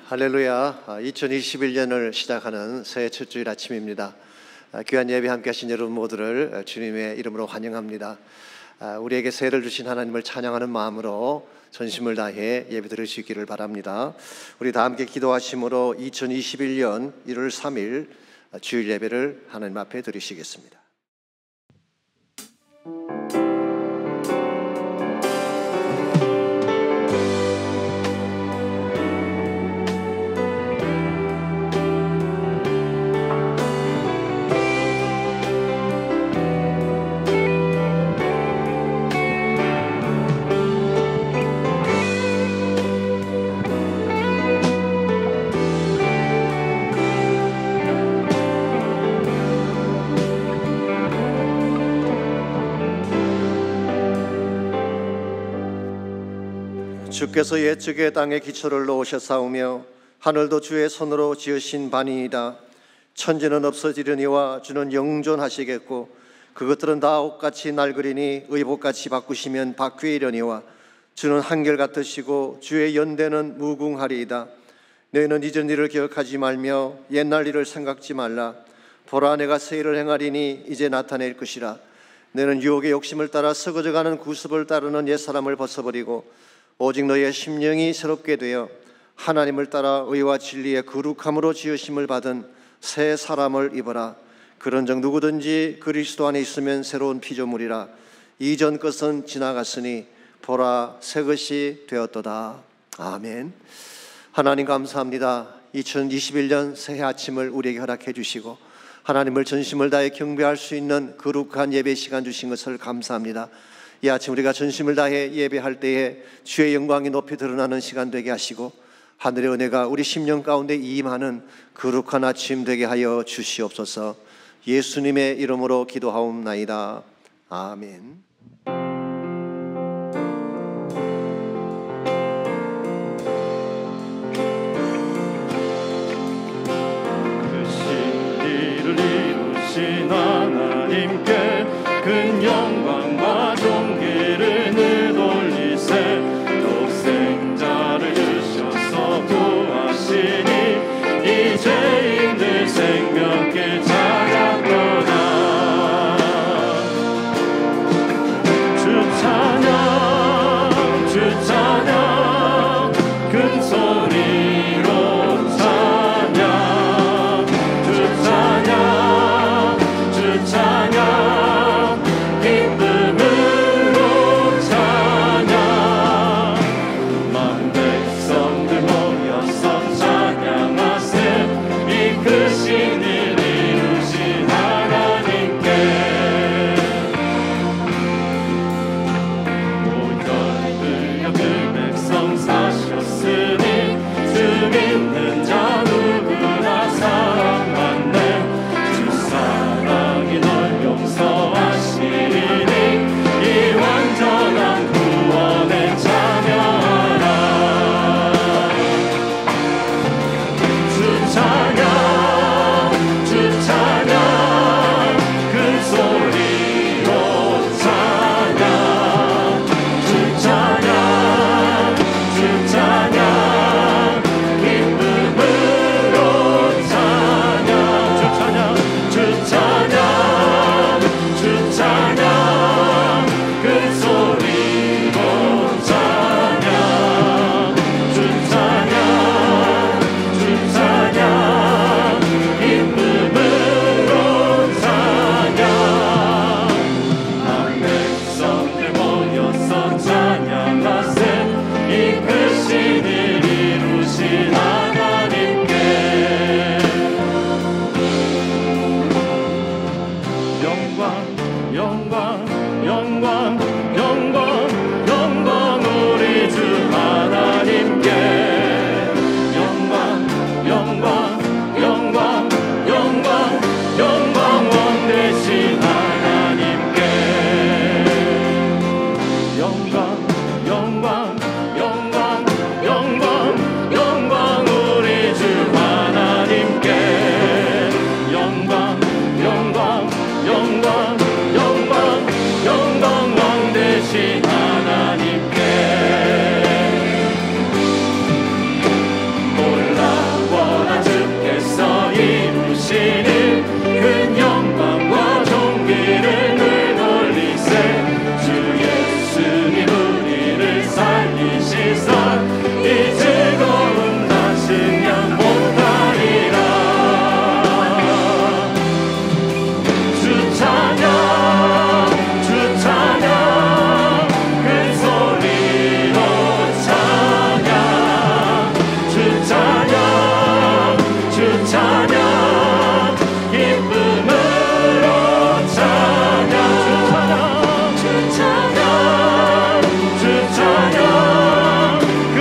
할렐루야. 2021년을 시작하는 새해 첫 주일 아침입니다. 귀한 예배 함께 하신 여러분 모두를 주님의 이름으로 환영합니다. 우리에게 새해를 주신 하나님을 찬양하는 마음으로 전심을 다해 예배 드릴 수 있기를 바랍니다. 우리 다 함께 기도하심으로 2021년 1월 3일 주일 예배를 하나님 앞에 드리시겠습니다. 주께서 옛적에 땅에 기초를 놓으셨사오며 하늘도 주의 손으로 지으신 반이니이다. 천지는 없어지려니와 주는 영존하시겠고 그것들은 다 옷같이 낡으리니 의복같이 바꾸시면 바뀌려니와 주는 한결같으시고 주의 연대는 무궁하리이다. 너희는 이전 일을 기억하지 말며 옛날 일을 생각지 말라. 보라, 내가 새 일을 행하리니 이제 나타낼 것이라. 너희는 유혹의 욕심을 따라 썩어져가는 구습을 따르는 옛사람을 벗어버리고 오직 너희의 심령이 새롭게 되어 하나님을 따라 의와 진리의 거룩함으로 지으심을 받은 새 사람을 입어라. 그런즉 누구든지 그리스도 안에 있으면 새로운 피조물이라. 이전 것은 지나갔으니 보라, 새 것이 되었도다. 아멘. 하나님 감사합니다. 2021년 새해 아침을 우리에게 허락해 주시고 하나님을 전심을 다해 경배할 수 있는 거룩한 예배 시간 주신 것을 감사합니다. 이 아침 우리가 전심을 다해 예배할 때에 주의 영광이 높이 드러나는 시간 되게 하시고 하늘의 은혜가 우리 심령 가운데 임하는 거룩한 아침 되게 하여 주시옵소서. 예수님의 이름으로 기도하옵나이다. 아멘. 그 신비를 이루신 하나님께 큰 영광과 존귀를 늘 돌리세. 독생자를 주셔서 구하시니 이 죄인들 생명길 찾았도다. 주 찬양, 주 찬양, 큰 소리로 찬양. 주 찬양, 주 찬양, 기쁨으로 찬양. 만 백성들 모여서 찬양하세. 이 크신 일 이루신 하나님께. 모여들여 그 백성 사셨으니 주 믿는 자 누구나 사랑받네. 주 사랑이 널 용서하시리니 이 완전한 구원에 참여하라. 주 찬양, 주 찬양, 큰 소리로 찬양. 주 찬양, 주 이 즐거운 나 증량 못하리라. 주 찬양 주 찬양 큰 소리로 찬양 주 찬양 주 찬양 기쁨으로 찬양 주 찬양 주 찬양 주 찬양 큰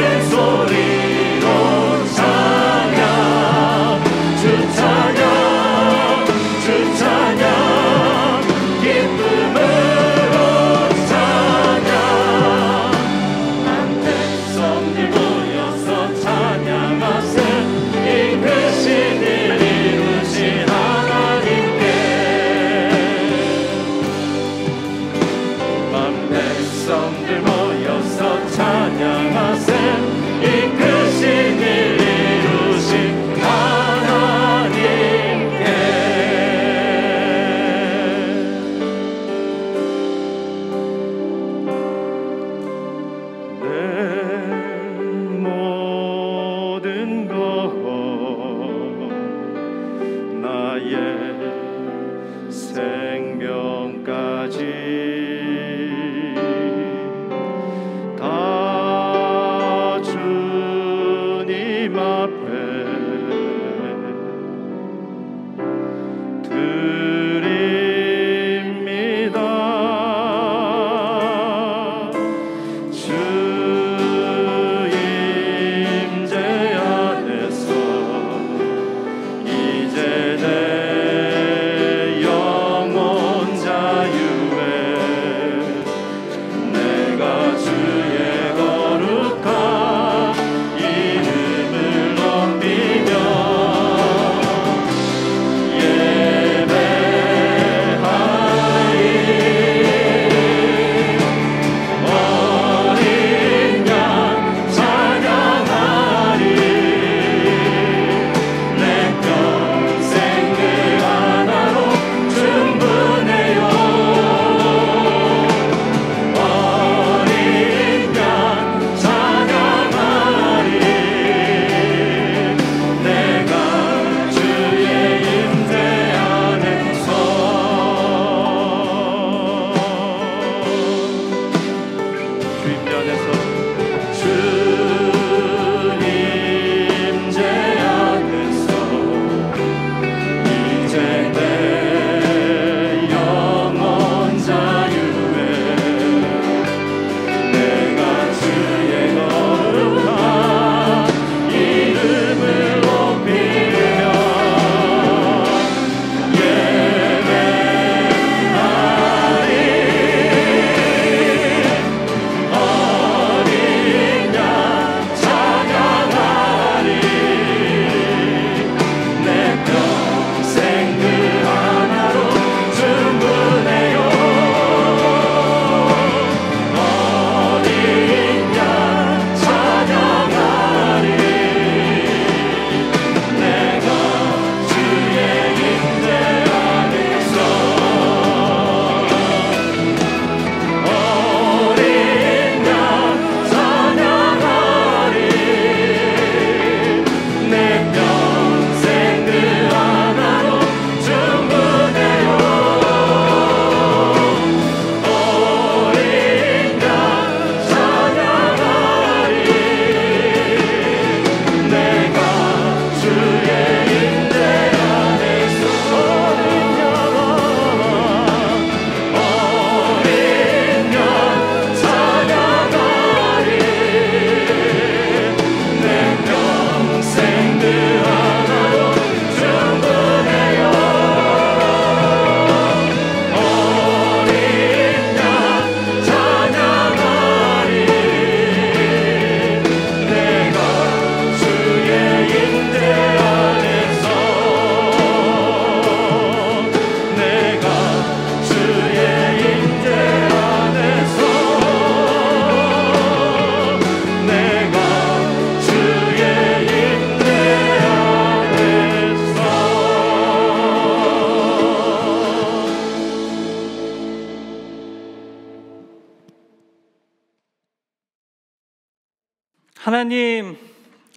하나님,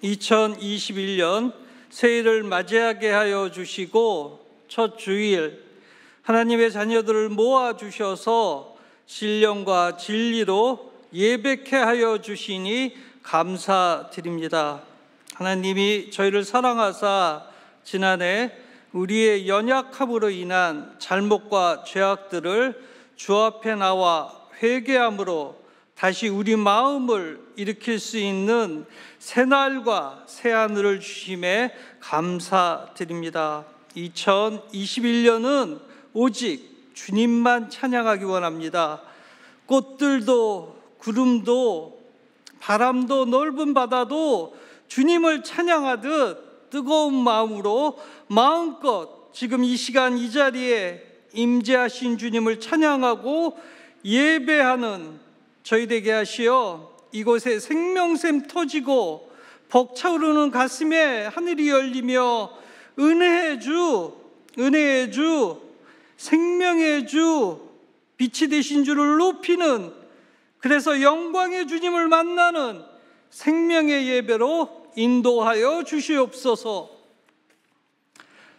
2021년 새해를 맞이하게 하여 주시고 첫 주일 하나님의 자녀들을 모아주셔서 신령과 진리로 예배케 하여 주시니 감사드립니다. 하나님이 저희를 사랑하사 지난해 우리의 연약함으로 인한 잘못과 죄악들을 주 앞에 나와 회개함으로 다시 우리 마음을 일으킬 수 있는 새날과 새하늘을 주심에 감사드립니다. 2021년은 오직 주님만 찬양하기 원합니다. 꽃들도 구름도 바람도 넓은 바다도 주님을 찬양하듯 뜨거운 마음으로 마음껏 지금 이 시간 이 자리에 임재하신 주님을 찬양하고 예배하는 저희 되게 하시어 이곳에 생명샘 터지고 벅차오르는 가슴에 하늘이 열리며 은혜의 주, 은혜의 주, 생명의 주, 빛이 되신 주를 높이는, 그래서 영광의 주님을 만나는 생명의 예배로 인도하여 주시옵소서.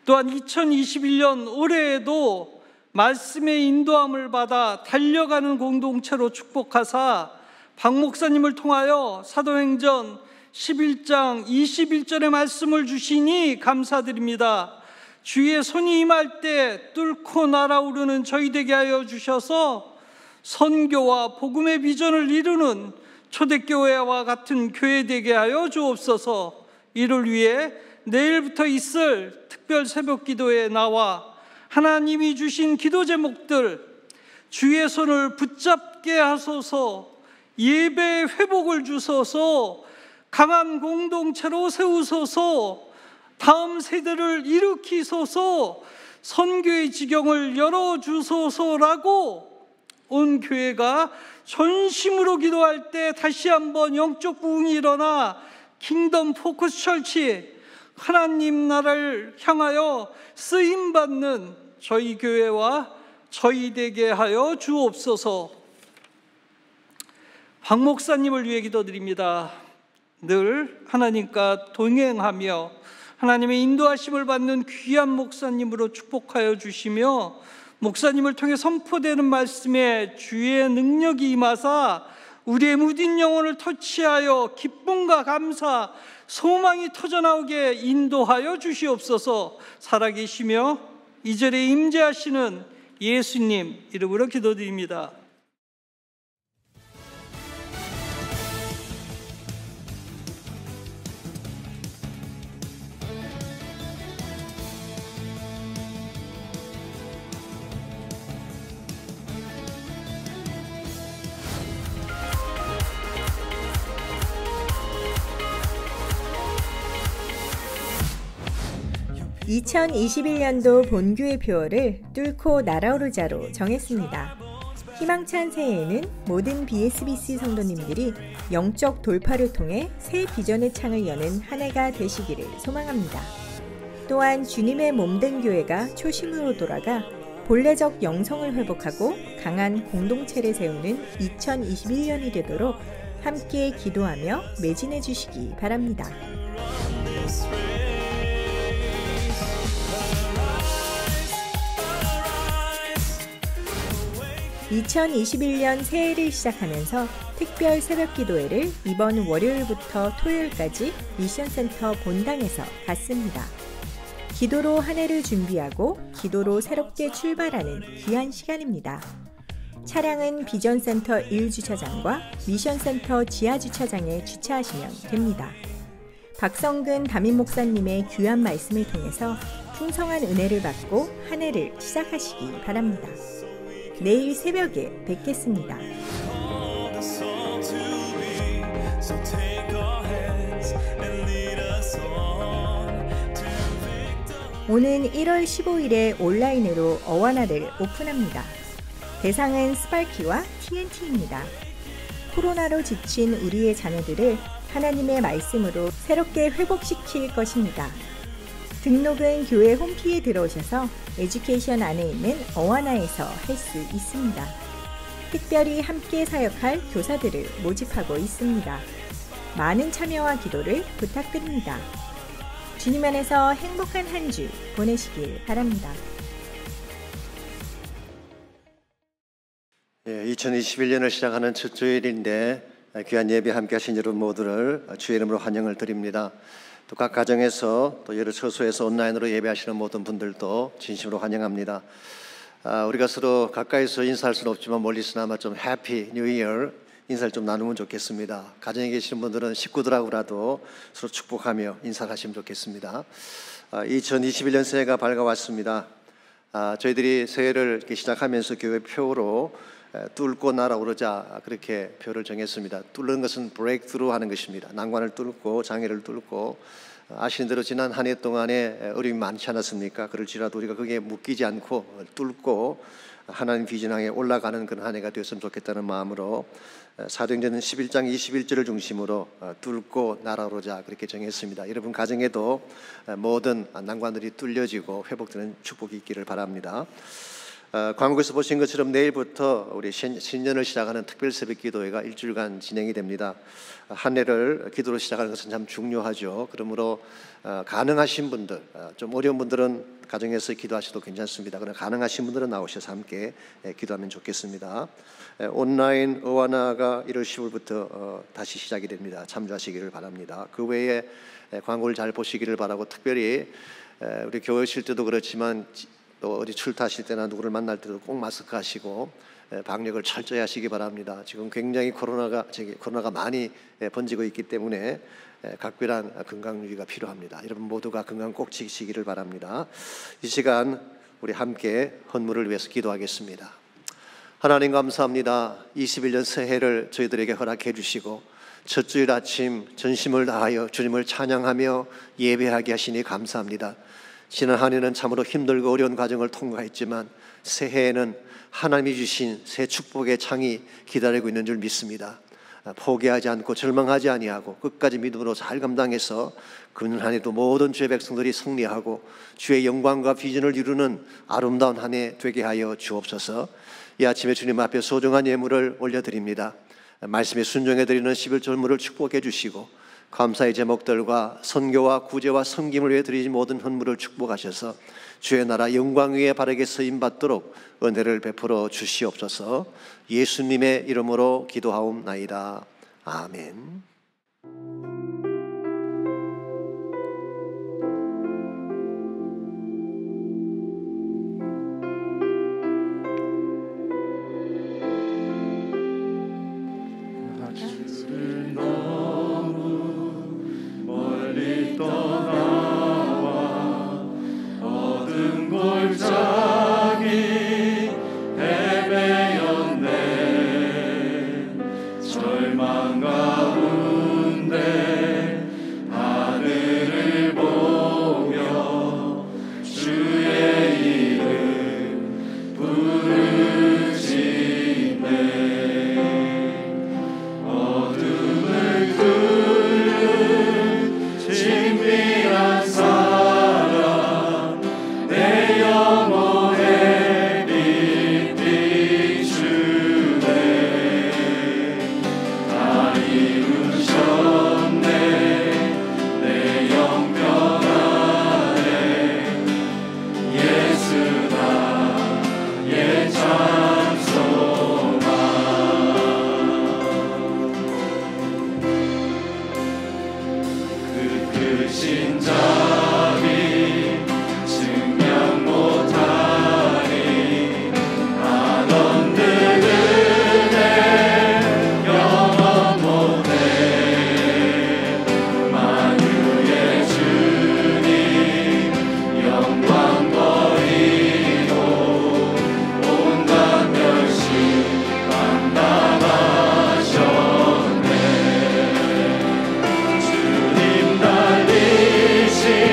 또한 2021년 올해에도 말씀의 인도함을 받아 달려가는 공동체로 축복하사 박 목사님을 통하여 사도행전 11장 21절의 말씀을 주시니 감사드립니다. 주의 손이 임할 때 뚫고 날아오르는 저희 되게 하여 주셔서 선교와 복음의 비전을 이루는 초대교회와 같은 교회 되게 하여 주옵소서. 이를 위해 내일부터 있을 특별 새벽 기도에 나와 하나님이 주신 기도 제목들, 주의 손을 붙잡게 하소서, 예배의 회복을 주소서, 강한 공동체로 세우소서, 다음 세대를 일으키소서, 선교의 지경을 열어주소서라고 온 교회가 전심으로 기도할 때 다시 한번 영적 부흥이 일어나 킹덤 포커스 철치, 하나님 나라를 향하여 쓰임받는 저희 교회와 저희 되게 하여 주옵소서. 박 목사님을 위해 기도드립니다. 늘 하나님과 동행하며 하나님의 인도하심을 받는 귀한 목사님으로 축복하여 주시며 목사님을 통해 선포되는 말씀에 주의 능력이 임하사 우리의 무딘 영혼을 터치하여 기쁨과 감사, 소망이 터져나오게 인도하여 주시옵소서. 살아계시며 이 절에 임재하시는 예수님 이름으로 기도드립니다. 2021년도 본교회 표어를 뚫고 날아오르자로 정했습니다. 희망찬 새해에는 모든 BSBC 성도님들이 영적 돌파를 통해 새 비전의 창을 여는 한 해가 되시기를 소망합니다. 또한 주님의 몸된 교회가 초심으로 돌아가 본래적 영성을 회복하고 강한 공동체를 세우는 2021년이 되도록 함께 기도하며 매진해 주시기 바랍니다. 2021년 새해를 시작하면서 특별 새벽 기도회를 이번 월요일부터 토요일까지 미션센터 본당에서 갖습니다. 기도로 한 해를 준비하고 기도로 새롭게 출발하는 귀한 시간입니다. 차량은 비전센터 1주차장과 미션센터 지하주차장에 주차하시면 됩니다. 박성근 담임 목사님의 귀한 말씀을 통해서 풍성한 은혜를 받고 한 해를 시작하시기 바랍니다. 내일 새벽에 뵙겠습니다. 오는 1월 15일에 온라인으로 어와나를 오픈합니다. 대상은 스parky와 TNT입니다. 코로나로 지친 우리의 자녀들을 하나님의 말씀으로 새롭게 회복시킬 것입니다. 등록은 교회 홈피에 들어오셔서 에듀케이션 안에 있는 어와나에서 할 수 있습니다. 특별히 함께 사역할 교사들을 모집하고 있습니다. 많은 참여와 기도를 부탁드립니다. 주님 안에서 행복한 한 주 보내시길 바랍니다. 2021년을 시작하는 첫 주일인데 귀한 예배 함께 하신 여러분 모두를 주의 이름으로 환영을 드립니다. 또 각 가정에서 또 여러 처소에서 온라인으로 예배하시는 모든 분들도 진심으로 환영합니다. 우리가 서로 가까이서 인사할 수는 없지만 멀리서나마 좀 해피 뉴 이어 인사를 좀 나누면 좋겠습니다. 가정에 계시는 분들은 식구들하고라도 서로 축복하며 인사를 하시면 좋겠습니다. 2021년 새해가 밝아왔습니다. 저희들이 새해를 이렇게 시작하면서 교회 표로 뚫고 날아오르자 그렇게 표를 정했습니다. 뚫는 것은 브레이크스루 하는 것입니다. 난관을 뚫고 장애를 뚫고 아시는 대로 지난 한 해 동안에 어려움이 많지 않았습니까? 그럴지라도 우리가 거기에 묶이지 않고 뚫고 하나님 비전 향해 올라가는 그런 한 해가 되었으면 좋겠다는 마음으로 사도행전 11장 21절을 중심으로 뚫고 날아오르자 그렇게 정했습니다. 여러분 가정에도 모든 난관들이 뚫려지고 회복되는 축복이 있기를 바랍니다. 광고에서 보신 것처럼 내일부터 우리 신년을 시작하는 특별 새벽 기도회가 일주일간 진행이 됩니다. 한 해를 기도로 시작하는 것은 참 중요하죠. 그러므로 가능하신 분들, 좀 어려운 분들은 가정에서 기도하셔도 괜찮습니다. 그러나 가능하신 분들은 나오셔서 함께 기도하면 좋겠습니다. 온라인 어와나가 1월 10일부터 다시 시작이 됩니다. 참조하시기를 바랍니다. 그 외에 광고를 잘 보시기를 바라고, 특별히 우리 교회 오실 때도 그렇지만 또 어디 출타하실 때나 누구를 만날 때도 꼭 마스크 하시고 방역을 철저히 하시기 바랍니다. 지금 굉장히 코로나가 많이 번지고 있기 때문에 각별한 건강 유의가 필요합니다. 여러분 모두가 건강 꼭 지키시기를 바랍니다. 이 시간 우리 함께 헌물을 위해서 기도하겠습니다. 하나님 감사합니다. 21년 새해를 저희들에게 허락해 주시고 첫 주일 아침 전심을 다하여 주님을 찬양하며 예배하게 하시니 감사합니다. 지난 한 해는 참으로 힘들고 어려운 과정을 통과했지만 새해에는 하나님이 주신 새 축복의 창이 기다리고 있는 줄 믿습니다. 포기하지 않고 절망하지 아니하고 끝까지 믿음으로 잘 감당해서 금년 한 해도 모든 주의 백성들이 승리하고 주의 영광과 비전을 이루는 아름다운 한 해 되게 하여 주옵소서. 이 아침에 주님 앞에 소중한 예물을 올려드립니다. 말씀에 순종해 드리는 11절물을 축복해 주시고 감사의 제목들과 선교와 구제와 섬김을 위해 드리는 모든 헌물을 축복하셔서 주의 나라 영광 위에 바르게 쓰임받도록 은혜를 베풀어 주시옵소서. 예수님의 이름으로 기도하옵나이다. 아멘. 주님 달리신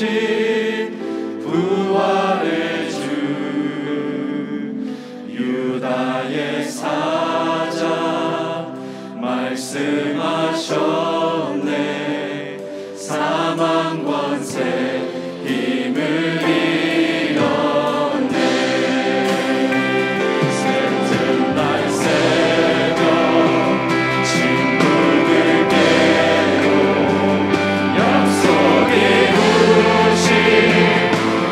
오신 부활의 주 유다의 사자 말씀하셨네. 사망 권세 힘을 잃었네. 샘든 날 새벽 침묵을 깨고 약속 이루신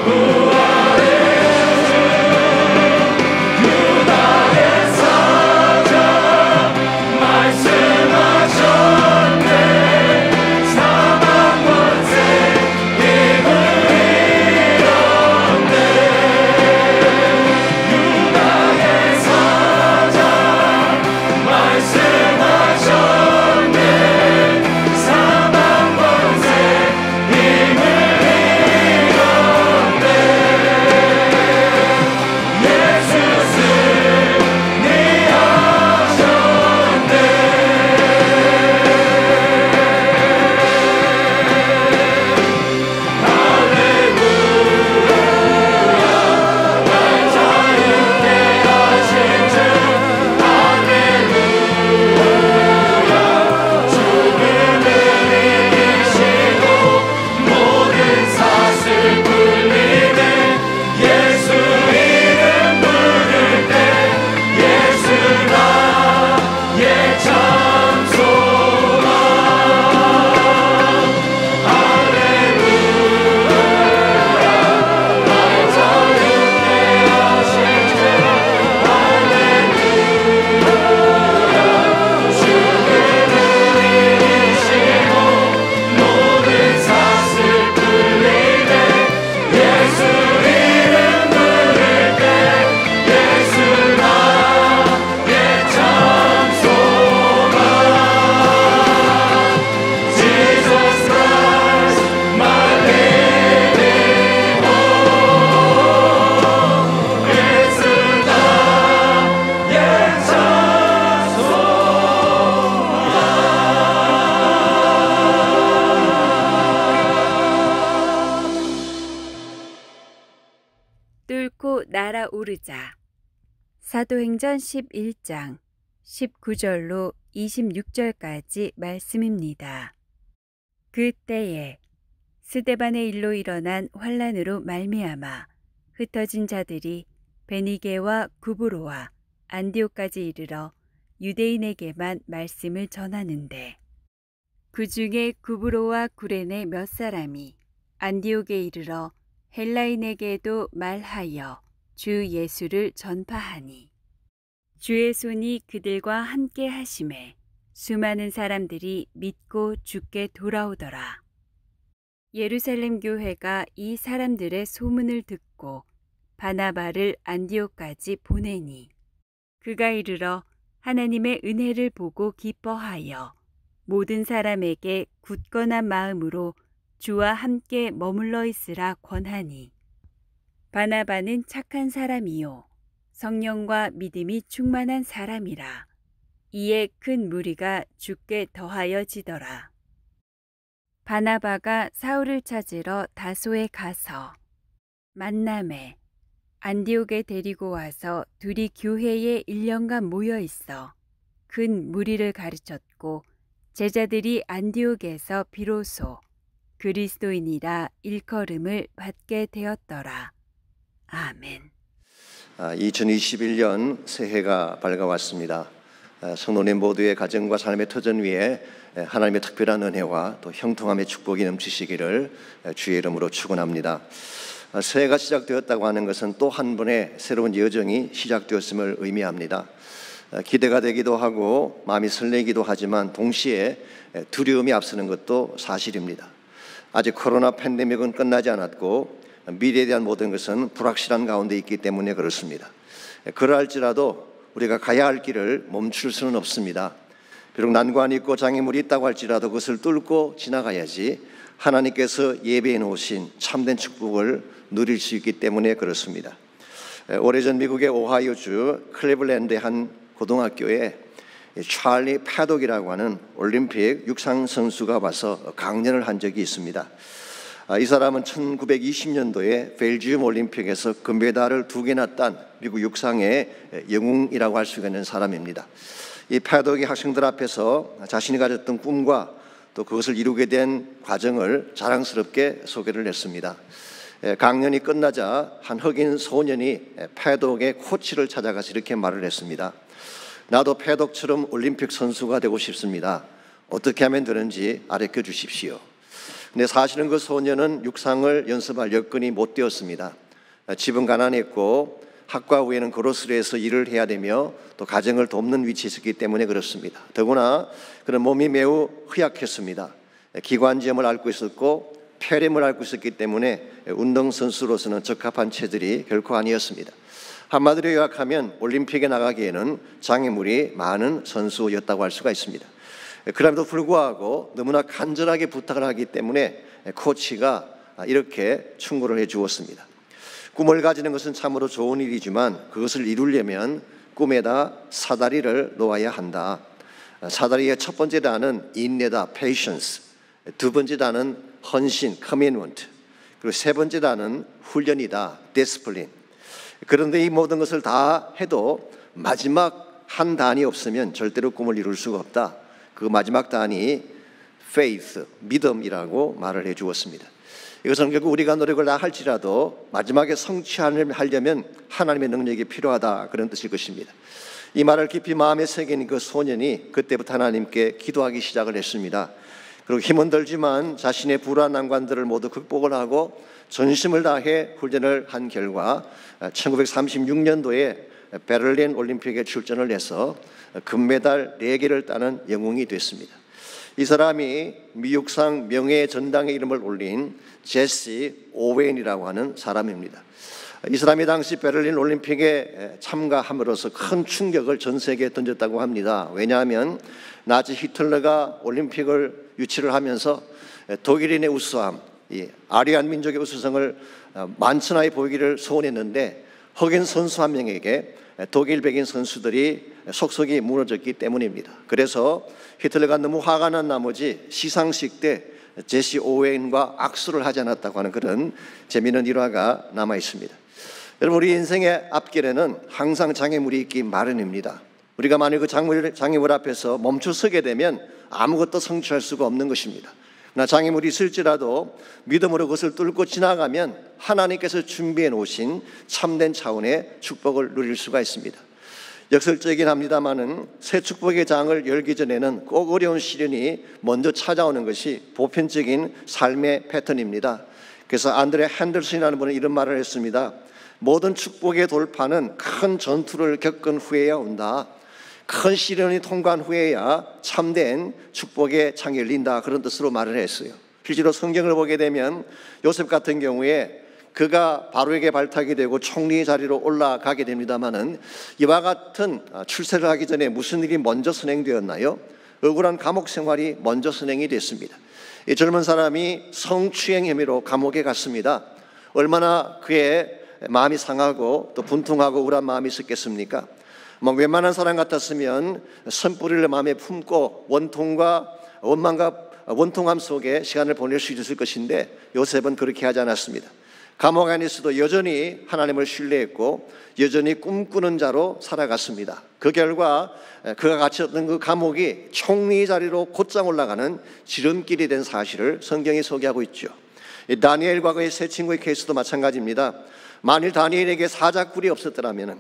부활의 주 유다의 사자 말씀하셨네. 사망 권세 힘을 잃었네. 유다의 사자 말씀하셨네. 사망 권세 힘을 잃었네. 예수 승리하셨네. 할렐루야 날 자유케 하신 주 할렐루야 죽음을 이기시고 모든 사슬 풀리네. 예수 이름 부를 때 예수 나의 참 소망. 할렐루야 날 자유케 하신 주 할렐루야 죽음을 이기시고 모든 사슬 풀리네. 예수 이름 부를 때 예수 나의 참 소망. Jesus Christ my living hope. 예수 나의 참 뚫고 날아오르자. 사도행전 11장 19절로 26절까지 말씀입니다. 그때에 스데반의 일로 일어난 환란으로 말미암아 흩어진 자들이 베니게와 구브로와 안디옥까지 이르러 유대인에게만 말씀을 전하는데, 그 중에 구브로와 구레네 몇 사람이 안디옥에 이르러 헬라인에게도 말하여 주 예수를 전파하니, 주의 손이 그들과 함께 하심에 수많은 사람들이 믿고 주께 돌아오더라. 예루살렘 교회가 이 사람들의 소문을 듣고 바나바를 안디옥까지 보내니, 그가 이르러 하나님의 은혜를 보고 기뻐하여 모든 사람에게 굳건한 마음으로 주와 함께 머물러 있으라 권하니, 바나바는 착한 사람이요 성령과 믿음이 충만한 사람이라. 이에 큰 무리가 주께 더하여지더라. 바나바가 사울을 찾으러 다소에 가서 만남에 안디옥에 데리고 와서 둘이 교회에 1년간 모여 있어 큰 무리를 가르쳤고, 제자들이 안디옥에서 비로소 그리스도인이라 일컬음을 받게 되었더라. 아멘. 2021년 새해가 밝아왔습니다. 성도님 모두의 가정과 삶의 터전 위에 하나님의 특별한 은혜와 또 형통함의 축복이 넘치시기를 주의 이름으로 축원합니다. 새해가 시작되었다고 하는 것은 또 한 번의 새로운 여정이 시작되었음을 의미합니다. 기대가 되기도 하고 마음이 설레기도 하지만 동시에 두려움이 앞서는 것도 사실입니다. 아직 코로나 팬데믹은 끝나지 않았고 미래에 대한 모든 것은 불확실한 가운데 있기 때문에 그렇습니다. 그러할지라도 우리가 가야 할 길을 멈출 수는 없습니다. 비록 난관이 있고 장애물이 있다고 할지라도 그것을 뚫고 지나가야지 하나님께서 예배해 놓으신 참된 축복을 누릴 수 있기 때문에 그렇습니다. 오래전 미국의 오하이오주 클리블랜드의 한 고등학교에 찰리 패독이라고 하는 올림픽 육상 선수가 와서 강연을 한 적이 있습니다. 이 사람은 1920년도에 벨지움 올림픽에서 금메달을 2개나 딴 미국 육상의 영웅이라고 할 수가 있는 사람입니다. 이 패독의 학생들 앞에서 자신이 가졌던 꿈과 또 그것을 이루게 된 과정을 자랑스럽게 소개를 했습니다. 강연이 끝나자 한 흑인 소년이 패독의 코치를 찾아가서 이렇게 말을 했습니다. 나도 패독처럼 올림픽 선수가 되고 싶습니다. 어떻게 하면 되는지 가르쳐 주십시오. 근데 사실은 그 소년은 육상을 연습할 여건이 못 되었습니다. 집은 가난했고 학과 후에는 그로스리에서 일을 해야 되며 또 가정을 돕는 위치에 있었기 때문에 그렇습니다. 더구나 그런 몸이 매우 허약했습니다. 기관지염을 앓고 있었고 폐렴을 앓고 있었기 때문에 운동선수로서는 적합한 체질이 결코 아니었습니다. 한마디로 요약하면 올림픽에 나가기에는 장애물이 많은 선수였다고 할 수가 있습니다. 그럼에도 불구하고 너무나 간절하게 부탁을 하기 때문에 코치가 이렇게 충고를 해 주었습니다. 꿈을 가지는 것은 참으로 좋은 일이지만 그것을 이루려면 꿈에다 사다리를 놓아야 한다. 사다리의 첫 번째 단은 인내다, patience. 두 번째 단은 헌신, commitment. 그리고 세 번째 단은 훈련이다, discipline. 그런데 이 모든 것을 다 해도 마지막 한 단이 없으면 절대로 꿈을 이룰 수가 없다. 그 마지막 단이 faith, 믿음이라고 말을 해 주었습니다. 이것은 결국 우리가 노력을 다 할지라도 마지막에 성취하려면 하나님의 능력이 필요하다, 그런 뜻일 것입니다. 이 말을 깊이 마음에 새긴 그 소년이 그때부터 하나님께 기도하기 시작을 했습니다. 그리고 힘은 들지만 자신의 불안 난관들을 모두 극복을 하고 전심을 다해 훈련을 한 결과 1936년도에 베를린 올림픽에 출전을 해서 금메달 4개를 따는 영웅이 됐습니다. 이 사람이 미육상 명예의 전당에 이름을 올린 제시 오웬이라고 하는 사람입니다. 이 사람이 당시 베를린 올림픽에 참가함으로써 큰 충격을 전 세계에 던졌다고 합니다. 왜냐하면 나치 히틀러가 올림픽을 유치를 하면서 독일인의 우수함, 이 아리안 민족의 우수성을 만천하에 보이기를 소원했는데 흑인 선수 한 명에게 독일 백인 선수들이 속속이 무너졌기 때문입니다. 그래서 히틀러가 너무 화가 난 나머지 시상식 때 제시 오웬과 악수를 하지 않았다고 하는 그런 재미있는 일화가 남아 있습니다. 여러분, 우리 인생의 앞길에는 항상 장애물이 있기 마련입니다. 우리가 만일 그 장애물 앞에서 멈춰서게 되면 아무것도 성취할 수가 없는 것입니다. 그러나 장애물이 있을지라도 믿음으로 그것을 뚫고 지나가면 하나님께서 준비해 놓으신 참된 차원의 축복을 누릴 수가 있습니다. 역설적이긴 합니다마는 새 축복의 장을 열기 전에는 꼭 어려운 시련이 먼저 찾아오는 것이 보편적인 삶의 패턴입니다. 그래서 안드레 핸들슨이라는 분은 이런 말을 했습니다. 모든 축복의 돌파는 큰 전투를 겪은 후에야 온다. 큰 시련이 통과한 후에야 참된 축복의 창이 열린다, 그런 뜻으로 말을 했어요. 실제로 성경을 보게 되면 요셉 같은 경우에 그가 바로에게 발탁이 되고 총리 자리로 올라가게 됩니다마는 이와 같은 출세를 하기 전에 무슨 일이 먼저 선행되었나요? 억울한 감옥 생활이 먼저 선행이 됐습니다. 이 젊은 사람이 성추행 혐의로 감옥에 갔습니다. 얼마나 그의 마음이 상하고 또 분통하고 우울한 마음이 있었겠습니까? 웬만한 사람 같았으면 선뿌리를 마음에 품고 원통함 속에 시간을 보낼 수 있을 것인데 요셉은 그렇게 하지 않았습니다. 감옥 안에서도 여전히 하나님을 신뢰했고 여전히 꿈꾸는 자로 살아갔습니다. 그 결과 그가 갇혔던 그 감옥이 총리 자리로 곧장 올라가는 지름길이 된 사실을 성경이 소개하고 있죠. 다니엘과 그의 세 친구의 케이스도 마찬가지입니다. 만일 다니엘에게 사자꿀이 없었더라면,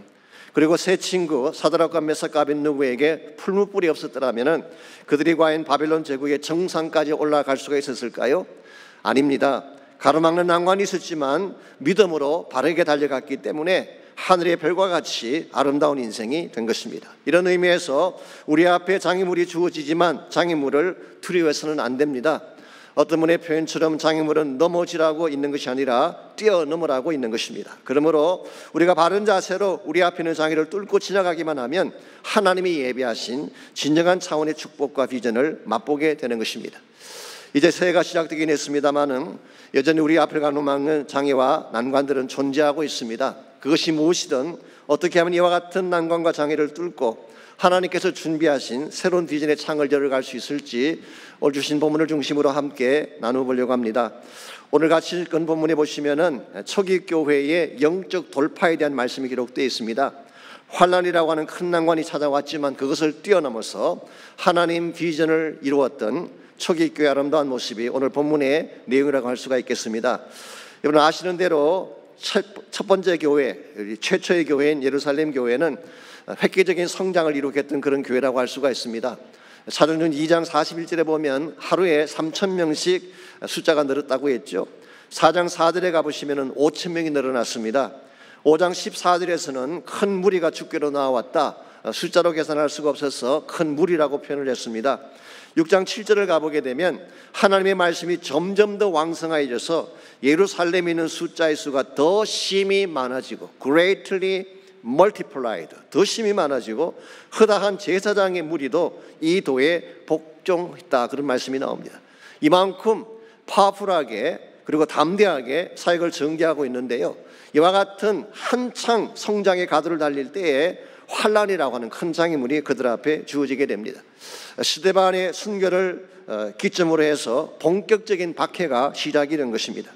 그리고 세 친구 사드락과 메삭과 아벳느고에게 풀무불이 없었더라면 그들이 과연 바벨론 제국의 정상까지 올라갈 수가 있었을까요? 아닙니다. 가로막는 난관이 있었지만 믿음으로 바르게 달려갔기 때문에 하늘의 별과 같이 아름다운 인생이 된 것입니다. 이런 의미에서 우리 앞에 장애물이 주어지지만 장애물을 두려워해서는 안 됩니다. 어떤 분의 표현처럼 장애물은 넘어지라고 있는 것이 아니라 뛰어넘으라고 있는 것입니다. 그러므로 우리가 바른 자세로 우리 앞에 있는 장애를 뚫고 지나가기만 하면 하나님이 예비하신 진정한 차원의 축복과 비전을 맛보게 되는 것입니다. 이제 새해가 시작되긴 했습니다마는 여전히 우리 앞을 가로막는 장애와 난관들은 존재하고 있습니다. 그것이 무엇이든 어떻게 하면 이와 같은 난관과 장애를 뚫고 하나님께서 준비하신 새로운 비전의 창을 열어갈 수 있을지 오늘 주신 본문을 중심으로 함께 나눠보려고 합니다. 오늘 같이 읽은 본문에 보시면은 초기 교회의 영적 돌파에 대한 말씀이 기록되어 있습니다. 환난이라고 하는 큰 난관이 찾아왔지만 그것을 뛰어넘어서 하나님 비전을 이루었던 초기 교회 아름다운 모습이 오늘 본문의 내용이라고 할 수가 있겠습니다. 여러분 아시는 대로 첫 번째 교회, 최초의 교회인 예루살렘 교회는 획기적인 성장을 이루겠던 그런 교회라고 할 수가 있습니다. 사도행전 2장 41절에 보면 하루에 3,000명씩 숫자가 늘었다고 했죠. 4장 4절에 가보시면 5,000명이 늘어났습니다. 5장 14절에서는 큰 무리가 주께로 나왔다. 숫자로 계산할 수가 없어서 큰 무리라고 표현을 했습니다. 6장 7절을 가보게 되면 하나님의 말씀이 점점 더 왕성해져서 예루살렘에 있는 숫자의 수가 더 심히 많아지고 greatly multiplied, 더 심히 많아지고 허다한 제사장의 무리도 이 도에 복종했다, 그런 말씀이 나옵니다. 이만큼 파워풀하게 그리고 담대하게 사역을 전개하고 있는데요, 이와 같은 한창 성장의 가도를 달릴 때에 환란이라고 하는 큰 장애물이 그들 앞에 주어지게 됩니다. 스데반의 순교를 기점으로 해서 본격적인 박해가 시작이 된 것입니다.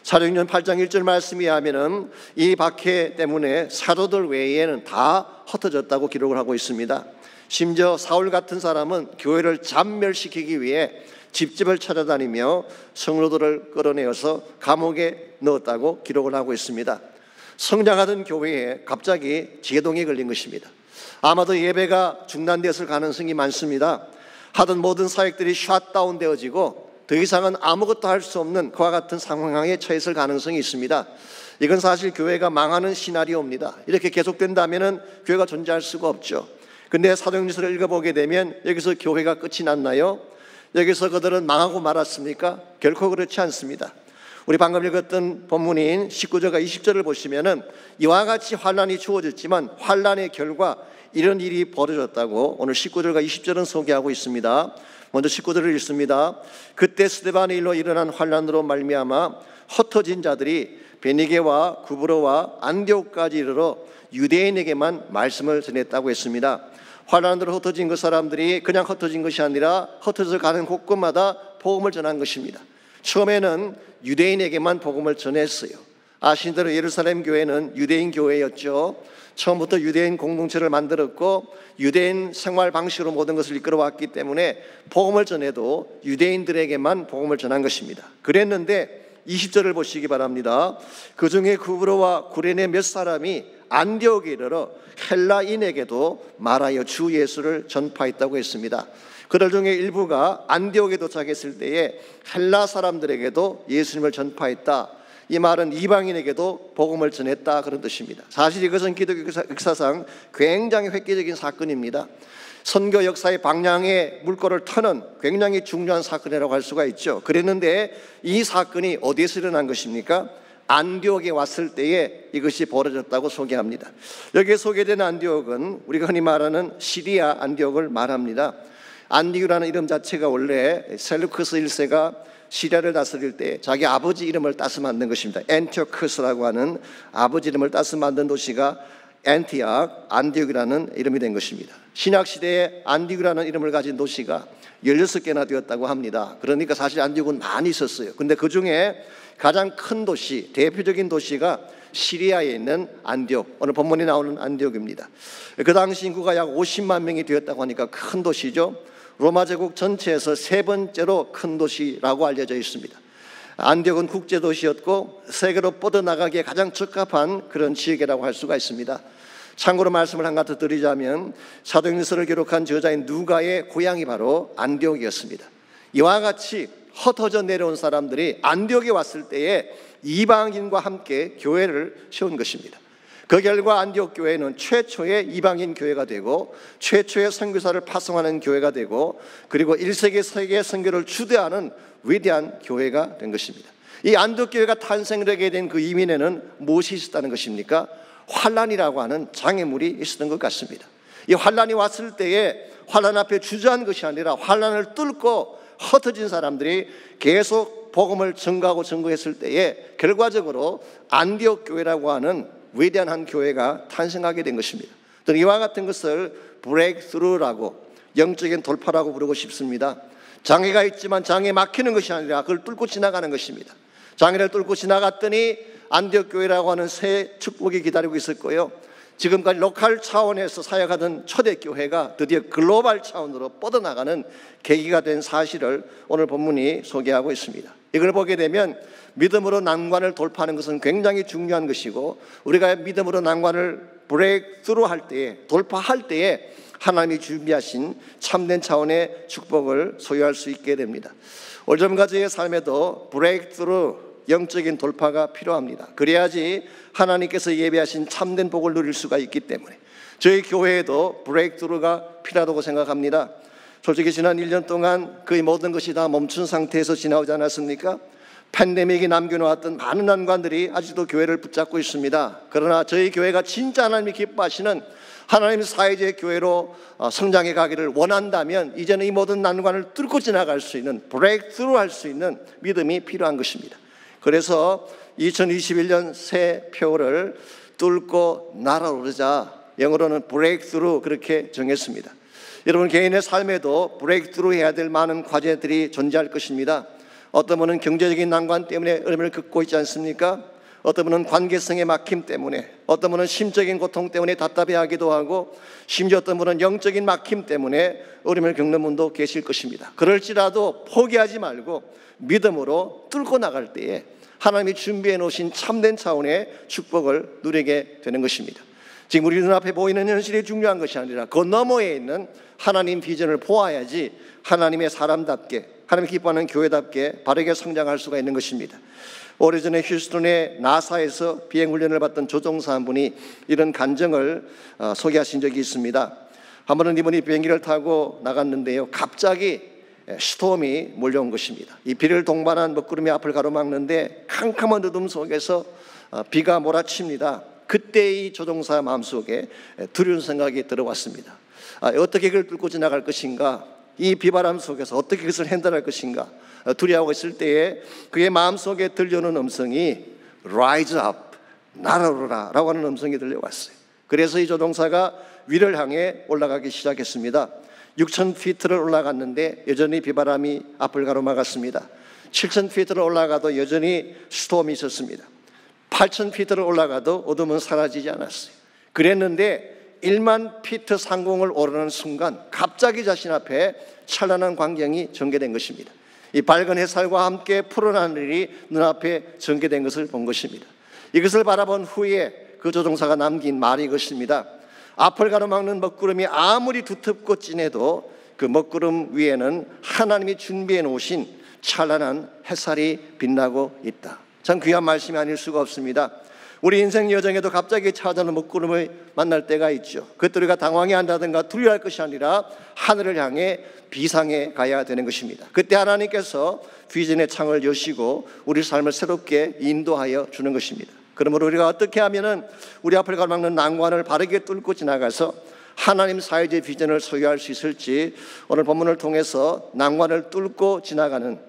사도행전 8장 1절 말씀에 하면은 이 박해 때문에 사도들 외에는 다 흩어졌다고 기록을 하고 있습니다. 심지어 사울 같은 사람은 교회를 잔멸시키기 위해 집집을 찾아다니며 성도들을 끌어내어서 감옥에 넣었다고 기록을 하고 있습니다. 성장하던 교회에 갑자기 제동이 걸린 것입니다. 아마도 예배가 중단되었을 가능성이 많습니다. 하던 모든 사역들이 샷다운 되어지고 더 이상은 아무것도 할 수 없는 그와 같은 상황에 처했을 가능성이 있습니다. 이건 사실 교회가 망하는 시나리오입니다. 이렇게 계속된다면 교회가 존재할 수가 없죠. 근데 사도행전을 읽어보게 되면 여기서 교회가 끝이 났나요? 여기서 그들은 망하고 말았습니까? 결코 그렇지 않습니다. 우리 방금 읽었던 본문인 19절과 20절을 보시면은 이와 같이 환난이 주어졌지만 환난의 결과 이런 일이 벌어졌다고 오늘 19절과 20절은 소개하고 있습니다. 먼저 19절을 읽습니다. 그때 스데반의 일로 일어난 환난으로 말미암아 흩어진 자들이 베니게와 구브로와 안디옥까지 이르러 유대인에게만 말씀을 전했다고 했습니다. 환난으로 흩어진 그 사람들이 그냥 흩어진 것이 아니라 흩어져 가는 곳곳마다 복음을 전한 것입니다. 처음에는 유대인에게만 복음을 전했어요. 아시는 대로 예루살렘 교회는 유대인 교회였죠. 처음부터 유대인 공동체를 만들었고 유대인 생활 방식으로 모든 것을 이끌어왔기 때문에 복음을 전해도 유대인들에게만 복음을 전한 것입니다. 그랬는데 20절을 보시기 바랍니다. 그 중에 구브로와 구레네 몇 사람이 안디옥에 이르러 헬라인에게도 말하여 주 예수를 전파했다고 했습니다. 그들 중에 일부가 안디옥에 도착했을 때에 헬라 사람들에게도 예수님을 전파했다. 이 말은 이방인에게도 복음을 전했다, 그런 뜻입니다. 사실 이것은 기독교 역사상 굉장히 획기적인 사건입니다. 선교 역사의 방향의 물꼬를 터는 굉장히 중요한 사건이라고 할 수가 있죠. 그랬는데 이 사건이 어디에서 일어난 것입니까? 안디옥에 왔을 때에 이것이 벌어졌다고 소개합니다. 여기에 소개된 안디옥은 우리가 흔히 말하는 시리아 안디옥을 말합니다. 안디옥이라는 이름 자체가 원래 셀루크스 1세가 시리아를 다스릴 때 자기 아버지 이름을 따서 만든 것입니다. 엔티오크스라고 하는 아버지 이름을 따서 만든 도시가 안티옥, 안디옥이라는 이름이 된 것입니다. 신약시대에 안디옥이라는 이름을 가진 도시가 16개나 되었다고 합니다. 그러니까 사실 안디옥은 많이 있었어요. 근데 그 중에 가장 큰 도시, 대표적인 도시가 시리아에 있는 안디옥, 오늘 본문에 나오는 안디옥입니다. 그 당시 인구가 약 50만 명이 되었다고 하니까 큰 도시죠. 로마 제국 전체에서 세 번째로 큰 도시라고 알려져 있습니다. 안디옥은 국제도시였고 세계로 뻗어나가기에 가장 적합한 그런 지역이라고 할 수가 있습니다. 참고로 말씀을 한 가지 드리자면 사도행전서를 기록한 저자인 누가의 고향이 바로 안디옥이었습니다. 이와 같이 흩어져 내려온 사람들이 안디옥에 왔을 때에 이방인과 함께 교회를 세운 것입니다. 그 결과 안디옥 교회는 최초의 이방인 교회가 되고 최초의 선교사를 파송하는 교회가 되고 그리고 1세기 세계 선교를 주도하는 위대한 교회가 된 것입니다. 이 안디옥 교회가 탄생하게 된 그 이면에는 무엇이 있었다는 것입니까? 환난이라고 하는 장애물이 있었던 것 같습니다. 이 환난이 왔을 때에 환난 앞에 주저한 것이 아니라 환난을 뚫고 흩어진 사람들이 계속 복음을 전가하고 전거했을 때에 결과적으로 안디옥 교회라고 하는 위대한 한 교회가 탄생하게 된 것입니다. 저는 이와 같은 것을 브레이크스루라고, 영적인 돌파라고 부르고 싶습니다. 장애가 있지만 장애 막히는 것이 아니라 그걸 뚫고 지나가는 것입니다. 장애를 뚫고 지나갔더니 안디옥 교회라고 하는 새 축복이 기다리고 있었고요, 지금까지 로컬 차원에서 사역하던 초대교회가 드디어 글로벌 차원으로 뻗어나가는 계기가 된 사실을 오늘 본문이 소개하고 있습니다. 이걸 보게 되면 믿음으로 난관을 돌파하는 것은 굉장히 중요한 것이고, 우리가 믿음으로 난관을 브레이크스루 할 때에, 돌파할 때에 하나님이 준비하신 참된 차원의 축복을 소유할 수 있게 됩니다. 오늘과 저의 삶에도 브레이크스루, 영적인 돌파가 필요합니다. 그래야지 하나님께서 예배하신 참된 복을 누릴 수가 있기 때문에 저희 교회에도 브레이크스루가 필요하다고 생각합니다. 솔직히 지난 1년 동안 거의 모든 것이 다 멈춘 상태에서 지나오지 않았습니까? 팬데믹이 남겨놓았던 많은 난관들이 아직도 교회를 붙잡고 있습니다. 그러나 저희 교회가 진짜 하나님이 기뻐하시는 하나님 사회주의 교회로 성장해 가기를 원한다면 이제는 이 모든 난관을 뚫고 지나갈 수 있는, 브레이크스루 할 수 있는 믿음이 필요한 것입니다. 그래서 2021년 새 표를 뚫고 날아오르자, 영어로는 브레이크스루 그렇게 정했습니다. 여러분 개인의 삶에도 브레이크스루 해야 될 많은 과제들이 존재할 것입니다. 어떤 분은 경제적인 난관 때문에 어려움을 겪고 있지 않습니까? 어떤 분은 관계성의 막힘 때문에, 어떤 분은 심적인 고통 때문에 답답해하기도 하고, 심지어 어떤 분은 영적인 막힘 때문에 어려움을 겪는 분도 계실 것입니다. 그럴지라도 포기하지 말고 믿음으로 뚫고 나갈 때에 하나님이 준비해 놓으신 참된 차원의 축복을 누리게 되는 것입니다. 지금 우리 눈앞에 보이는 현실이 중요한 것이 아니라 그 너머에 있는 하나님 비전을 보아야지 하나님의 사람답게, 하나님 기뻐하는 교회답게 바르게 성장할 수가 있는 것입니다. 오래전에 휴스턴의 나사에서 비행훈련을 받던 조종사 한 분이 이런 간증을 소개하신 적이 있습니다. 한 번은 이분이 비행기를 타고 나갔는데요, 갑자기 스톰이 몰려온 것입니다. 이 비를 동반한 먹구름이 앞을 가로막는데 캄캄한 어둠 속에서 비가 몰아칩니다. 그때 이 조종사 마음속에 두려운 생각이 들어왔습니다. 어떻게 그걸 뚫고 지나갈 것인가, 이 비바람 속에서 어떻게 그것을 핸들할 것인가 두려워하고 있을 때에 그의 마음속에 들려오는 음성이 Rise up, 날아오르라 라고 하는 음성이 들려왔어요. 그래서 이 조종사가 위를 향해 올라가기 시작했습니다. 6,000피트를 올라갔는데 여전히 비바람이 앞을 가로막았습니다. 7,000피트를 올라가도 여전히 스톰이 있었습니다. 8,000피트를 올라가도 어둠은 사라지지 않았어요. 그랬는데 1만 피트 상공을 오르는 순간 갑자기 자신 앞에 찬란한 광경이 전개된 것입니다. 이 밝은 햇살과 함께 푸른 하늘이 눈앞에 전개된 것을 본 것입니다. 이것을 바라본 후에 그 조종사가 남긴 말이 이것입니다. 앞을 가로막는 먹구름이 아무리 두텁고 진해도 그 먹구름 위에는 하나님이 준비해 놓으신 찬란한 햇살이 빛나고 있다. 참 귀한 말씀이 아닐 수가 없습니다. 우리 인생 여정에도 갑자기 찾아오는 먹구름을 만날 때가 있죠. 그때 우리가 당황해 한다든가 두려워할 것이 아니라 하늘을 향해 비상에 가야 되는 것입니다. 그때 하나님께서 비전의 창을 여시고 우리 삶을 새롭게 인도하여 주는 것입니다. 그러므로 우리가 어떻게 하면은 우리 앞을 가로막는 난관을 바르게 뚫고 지나가서 하나님 사회주의 비전을 소유할 수 있을지 오늘 본문을 통해서 난관을 뚫고 지나가는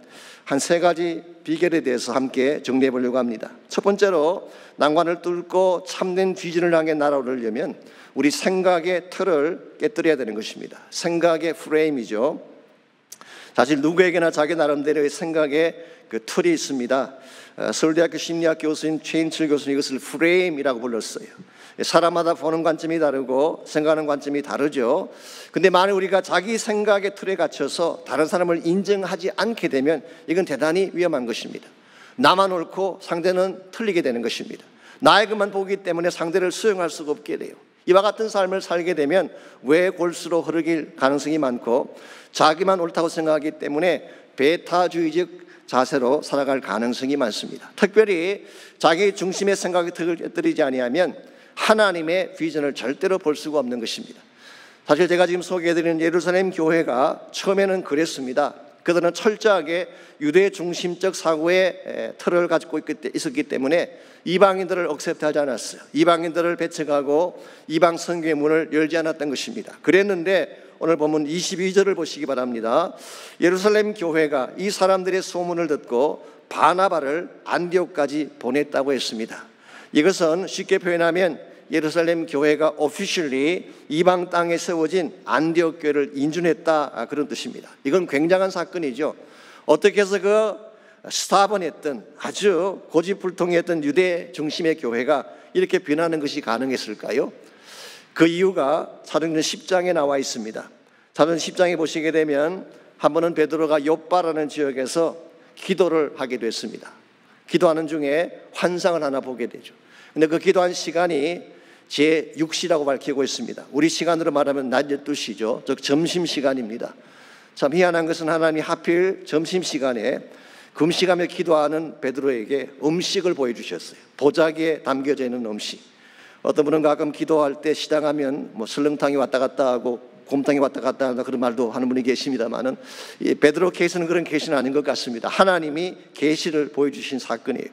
한 세 가지 비결에 대해서 함께 정리해 보려고 합니다. 첫 번째로 난관을 뚫고 참된 비전을 향해 날아오르려면 우리 생각의 틀을 깨뜨려야 되는 것입니다. 생각의 프레임이죠. 사실 누구에게나 자기 나름대로의 생각의 그 틀이 있습니다. 서울대학교 심리학 교수인 최인철 교수는 이것을 프레임이라고 불렀어요. 사람마다 보는 관점이 다르고 생각하는 관점이 다르죠. 근데 만약 우리가 자기 생각의 틀에 갇혀서 다른 사람을 인정하지 않게 되면 이건 대단히 위험한 것입니다. 나만 옳고 상대는 틀리게 되는 것입니다. 나의 것만 보기 때문에 상대를 수용할 수가 없게 돼요. 이와 같은 삶을 살게 되면 왜 골수로 흐르길 가능성이 많고 자기만 옳다고 생각하기 때문에 배타주의적 자세로 살아갈 가능성이 많습니다. 특별히 자기 중심의 생각의 틀을 깨뜨리지 아니하면 하나님의 비전을 절대로 볼 수가 없는 것입니다. 사실 제가 지금 소개해드리는 예루살렘 교회가 처음에는 그랬습니다. 그들은 철저하게 유대 중심적 사고의 틀을 가지고 있었기 때문에 이방인들을 억셉트하지 않았어요. 이방인들을 배척하고 이방 선교의 문을 열지 않았던 것입니다. 그랬는데 오늘 본문 22절을 보시기 바랍니다. 예루살렘 교회가 이 사람들의 소문을 듣고 바나바를 안디옥까지 보냈다고 했습니다. 이것은 쉽게 표현하면 예루살렘 교회가 officially 이방 땅에 세워진 안디옥 교회를 인준했다, 그런 뜻입니다. 이건 굉장한 사건이죠. 어떻게 해서 그 스타번했던 아주 고집불통했던 유대 중심의 교회가 이렇게 변하는 것이 가능했을까요? 그 이유가 사도행전 10장에 나와 있습니다. 사도행전 10장에 보시게 되면 한 번은 베드로가 욥바라는 지역에서 기도를 하게 됐습니다. 기도하는 중에 환상을 하나 보게 되죠. 근데 그 기도한 시간이 제6시라고 밝히고 있습니다. 우리 시간으로 말하면 낮 12시죠. 즉 점심시간입니다. 참 희한한 것은 하나님이 하필 점심시간에 금식하며 기도하는 베드로에게 음식을 보여주셨어요. 보자기에 담겨져 있는 음식. 어떤 분은 가끔 기도할 때 시장하면 뭐 설렁탕이 왔다 갔다 하고 곰탕이 왔다 갔다 한다 그런 말도 하는 분이 계십니다만은 이 베드로 케이스는 그런 케이스는 아닌 것 같습니다. 하나님이 계시를 보여주신 사건이에요.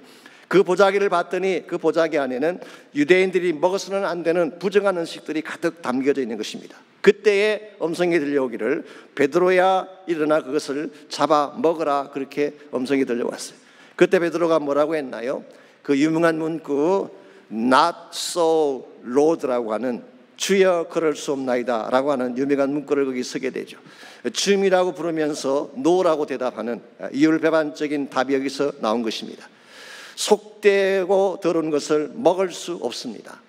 그 보자기를 봤더니 그 보자기 안에는 유대인들이 먹어서는 안 되는 부정한 음식들이 가득 담겨져 있는 것입니다. 그때에 음성이 들려오기를 베드로야 일어나 그것을 잡아 먹으라, 그렇게 음성이 들려왔어요. 그때 베드로가 뭐라고 했나요? 그 유명한 문구 Not so Lord라고 하는 주여 그럴 수 없나이다 라고 하는 유명한 문구를 거기 쓰게 되죠. 주님이라고 부르면서 노라고 대답하는 이율배반적인 답이 여기서 나온 것입니다. 속되고 더러운 것을 먹을 수 없습니다.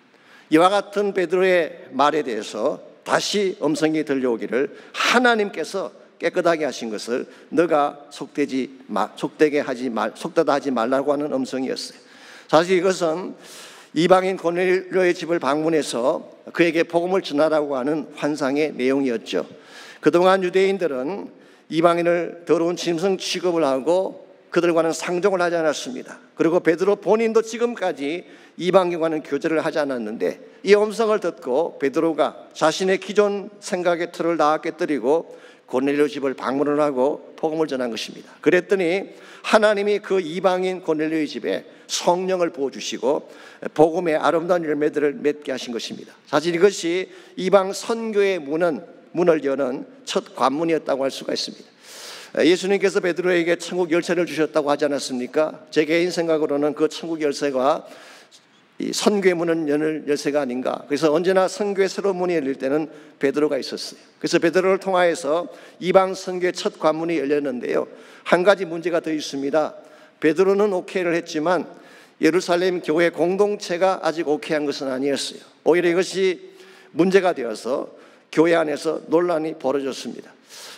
이와 같은 베드로의 말에 대해서 다시 음성이 들려오기를 하나님께서 깨끗하게 하신 것을 너가 속되게 하지 속되다 하지 말라고 하는 음성이었어요. 사실 이것은 이방인 고넬료의 집을 방문해서 그에게 복음을 전하라고 하는 환상의 내용이었죠. 그동안 유대인들은 이방인을 더러운 짐승 취급을 하고 그들과는 상종을 하지 않았습니다. 그리고 베드로 본인도 지금까지 이방인과는 교제를 하지 않았는데 이 음성을 듣고 베드로가 자신의 기존 생각의 틀을 다 깨뜨리고 고넬료 집을 방문을 하고 복음을 전한 것입니다. 그랬더니 하나님이 그 이방인 고넬료의 집에 성령을 부어주시고 복음의 아름다운 열매들을 맺게 하신 것입니다. 사실 이것이 이방 선교의 문을 여는 첫 관문이었다고 할 수가 있습니다. 예수님께서 베드로에게 천국 열쇠를 주셨다고 하지 않았습니까? 제 개인 생각으로는 그 천국 열쇠가 이 선교의 문을 여는 열쇠가 아닌가. 그래서 언제나 선교의 새로운 문이 열릴 때는 베드로가 있었어요. 그래서 베드로를 통하여서 이방 선교의 첫 관문이 열렸는데요. 한 가지 문제가 더 있습니다. 베드로는 오케이를 했지만 예루살렘 교회 공동체가 아직 오케이한 것은 아니었어요. 오히려 이것이 문제가 되어서 교회 안에서 논란이 벌어졌습니다.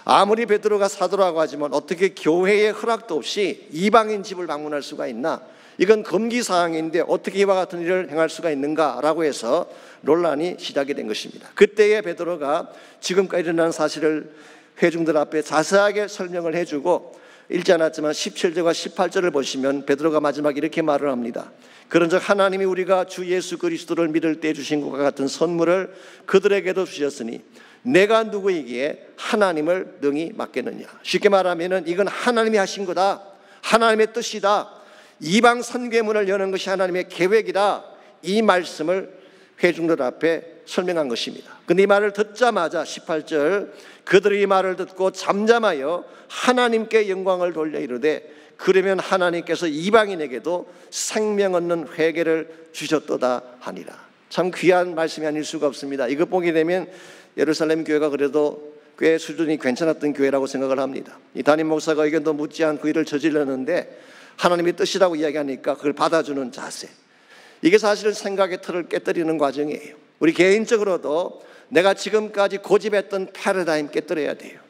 아무리 베드로가 사도라고 하지만 어떻게 교회의 허락도 없이 이방인 집을 방문할 수가 있나? 이건 금기사항인데 어떻게 이와 같은 일을 행할 수가 있는가라고 해서 논란이 시작이 된 것입니다. 그때에 베드로가 지금까지 일어난 사실을 회중들 앞에 자세하게 설명을 해주고 읽지 않았지만 17절과 18절을 보시면 베드로가 마지막에 이렇게 말을 합니다. 그런즉 하나님이 우리가 주 예수 그리스도를 믿을 때 주신 것과 같은 선물을 그들에게도 주셨으니 내가 누구이기에 하나님을 능히 맡겠느냐. 쉽게 말하면 이건 하나님이 하신 거다. 하나님의 뜻이다. 이방 선교의 문을 여는 것이 하나님의 계획이다. 이 말씀을 회중들 앞에 설명한 것입니다. 근데 이 말을 듣자마자 18절 그들이 이 말을 듣고 잠잠하여 하나님께 영광을 돌려 이르되 그러면 하나님께서 이방인에게도 생명 얻는 회개를 주셨도다 하니라. 참 귀한 말씀이 아닐 수가 없습니다. 이거 보게 되면 예루살렘 교회가 그래도 꽤 수준이 괜찮았던 교회라고 생각을 합니다. 이 담임 목사가 의견도 묻지 않고 일을 저질렀는데 하나님의 뜻이라고 이야기하니까 그걸 받아주는 자세, 이게 사실은 생각의 틀을 깨뜨리는 과정이에요. 우리 개인적으로도 내가 지금까지 고집했던 패러다임 깨뜨려야 돼요.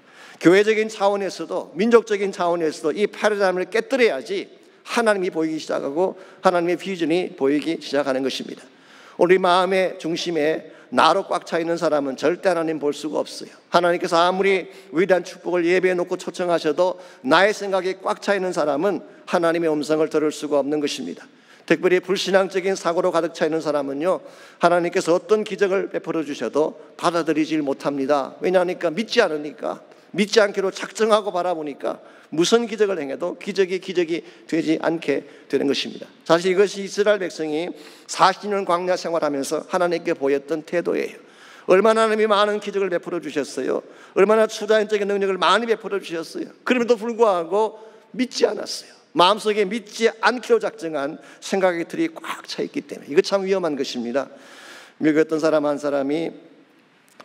교회적인 차원에서도 민족적인 차원에서도 이 패러다임을 깨뜨려야지 하나님이 보이기 시작하고 하나님의 비전이 보이기 시작하는 것입니다. 우리 마음의 중심에 나로 꽉 차 있는 사람은 절대 하나님 볼 수가 없어요. 하나님께서 아무리 위대한 축복을 예배해 놓고 초청하셔도 나의 생각이 꽉 차 있는 사람은 하나님의 음성을 들을 수가 없는 것입니다. 특별히 불신앙적인 사고로 가득 차 있는 사람은요, 하나님께서 어떤 기적을 베풀어 주셔도 받아들이질 못합니다. 왜냐하니까 믿지 않으니까, 믿지 않기로 작정하고 바라보니까 무슨 기적을 행해도 기적이 되지 않게 되는 것입니다. 사실 이것이 이스라엘 백성이 40년 광야 생활하면서 하나님께 보였던 태도예요. 얼마나 하나님이 많은 기적을 베풀어 주셨어요. 얼마나 초자연적인 능력을 많이 베풀어 주셨어요. 그럼에도 불구하고 믿지 않았어요. 마음속에 믿지 않기로 작정한 생각의 틀이 꽉 차 있기 때문에 이거 참 위험한 것입니다. 미국에 어떤 사람 한 사람이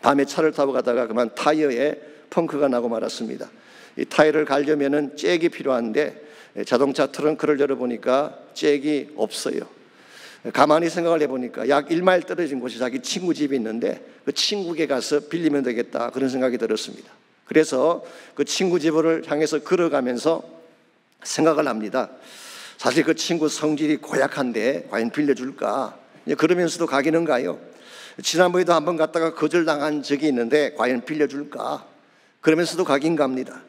밤에 차를 타고 가다가 그만 타이어에 펑크가 나고 말았습니다. 이 타이어를 갈려면은 잭이 필요한데 자동차 트렁크를 열어보니까 잭이 없어요. 가만히 생각을 해보니까 약 1마일 떨어진 곳에 자기 친구 집이 있는데 그 친구에게 가서 빌리면 되겠다 그런 생각이 들었습니다. 그래서 그 친구 집을 향해서 걸어가면서 생각을 합니다. 사실 그 친구 성질이 고약한데 과연 빌려줄까? 그러면서도 가기는 가요. 지난번에도 한번 갔다가 거절당한 적이 있는데 과연 빌려줄까? 그러면서도 가긴 갑니다.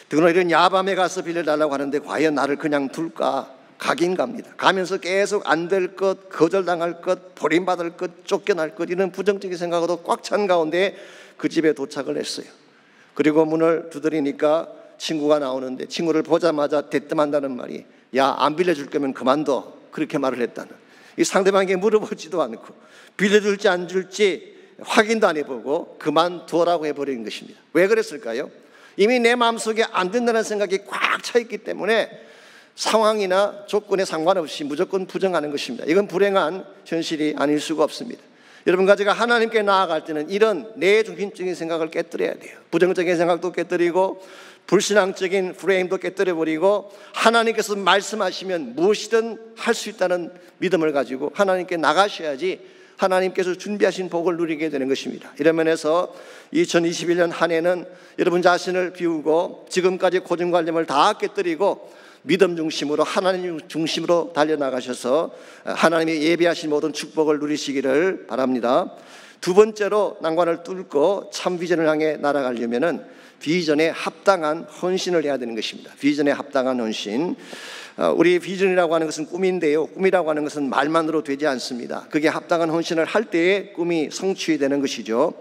더구나 이런 야밤에 가서 빌려달라고 하는데 과연 나를 그냥 둘까? 가긴 갑니다. 가면서 계속 안 될 것, 거절당할 것, 버림받을 것, 쫓겨날 것 이런 부정적인 생각으로 꽉 찬 가운데 그 집에 도착을 했어요. 그리고 문을 두드리니까 친구가 나오는데 친구를 보자마자 대뜸한다는 말이 야, 안 빌려줄 거면 그만둬 그렇게 말을 했다는. 이 상대방에게 물어보지도 않고 빌려줄지 안 줄지 확인도 안 해보고 그만두라고 해버린 것입니다. 왜 그랬을까요? 이미 내 마음속에 안 된다는 생각이 꽉 차 있기 때문에 상황이나 조건에 상관없이 무조건 부정하는 것입니다. 이건 불행한 현실이 아닐 수가 없습니다. 여러분과 제가 하나님께 나아갈 때는 이런 내 중심적인 생각을 깨뜨려야 돼요. 부정적인 생각도 깨뜨리고 불신앙적인 프레임도 깨뜨려버리고 하나님께서 말씀하시면 무엇이든 할 수 있다는 믿음을 가지고 하나님께 나가셔야지 하나님께서 준비하신 복을 누리게 되는 것입니다. 이런 면에서 2021년 한 해는 여러분 자신을 비우고 지금까지 고정관념을 다 깨뜨리고 믿음 중심으로 하나님 중심으로 달려나가셔서 하나님이 예비하신 모든 축복을 누리시기를 바랍니다. 두 번째로 난관을 뚫고 참 비전을 향해 날아가려면은 비전에 합당한 헌신을 해야 되는 것입니다. 비전에 합당한 헌신. 우리 비전이라고 하는 것은 꿈인데요. 꿈이라고 하는 것은 말만으로 되지 않습니다. 그게 합당한 헌신을 할 때에 꿈이 성취되는 것이죠.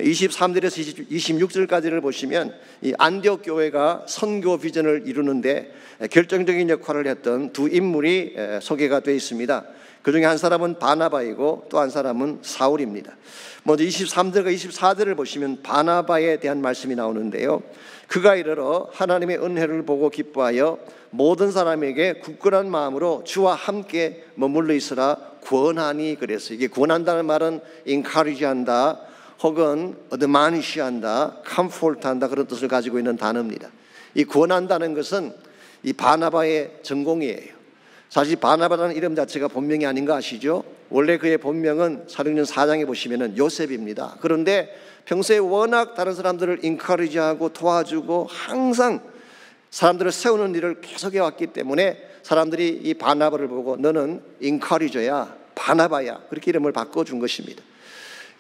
23절에서 26절까지를 보시면 이 안디옥 교회가 선교 비전을 이루는데 결정적인 역할을 했던 두 인물이 소개가 되어 있습니다. 그 중에 한 사람은 바나바이고 또 한 사람은 사울입니다. 먼저 23절과 24절을 보시면 바나바에 대한 말씀이 나오는데요. 그가 이르러 하나님의 은혜를 보고 기뻐하여 모든 사람에게 굳건한 마음으로 주와 함께 머물러 있으라 권하니 그랬어요. 이게 권한다는 말은 encourage한다 혹은 admonish한다, comfort한다 그런 뜻을 가지고 있는 단어입니다. 이 권한다는 것은 이 바나바의 전공이에요. 사실 바나바라는 이름 자체가 본명이 아닌 거 아시죠? 원래 그의 본명은 사도행전 4장에 보시면 요셉입니다. 그런데 평소에 워낙 다른 사람들을 인커리지하고 도와주고 항상 사람들을 세우는 일을 계속 해왔기 때문에 사람들이 이 바나바를 보고 너는 인커리저야, 바나바야 그렇게 이름을 바꿔준 것입니다.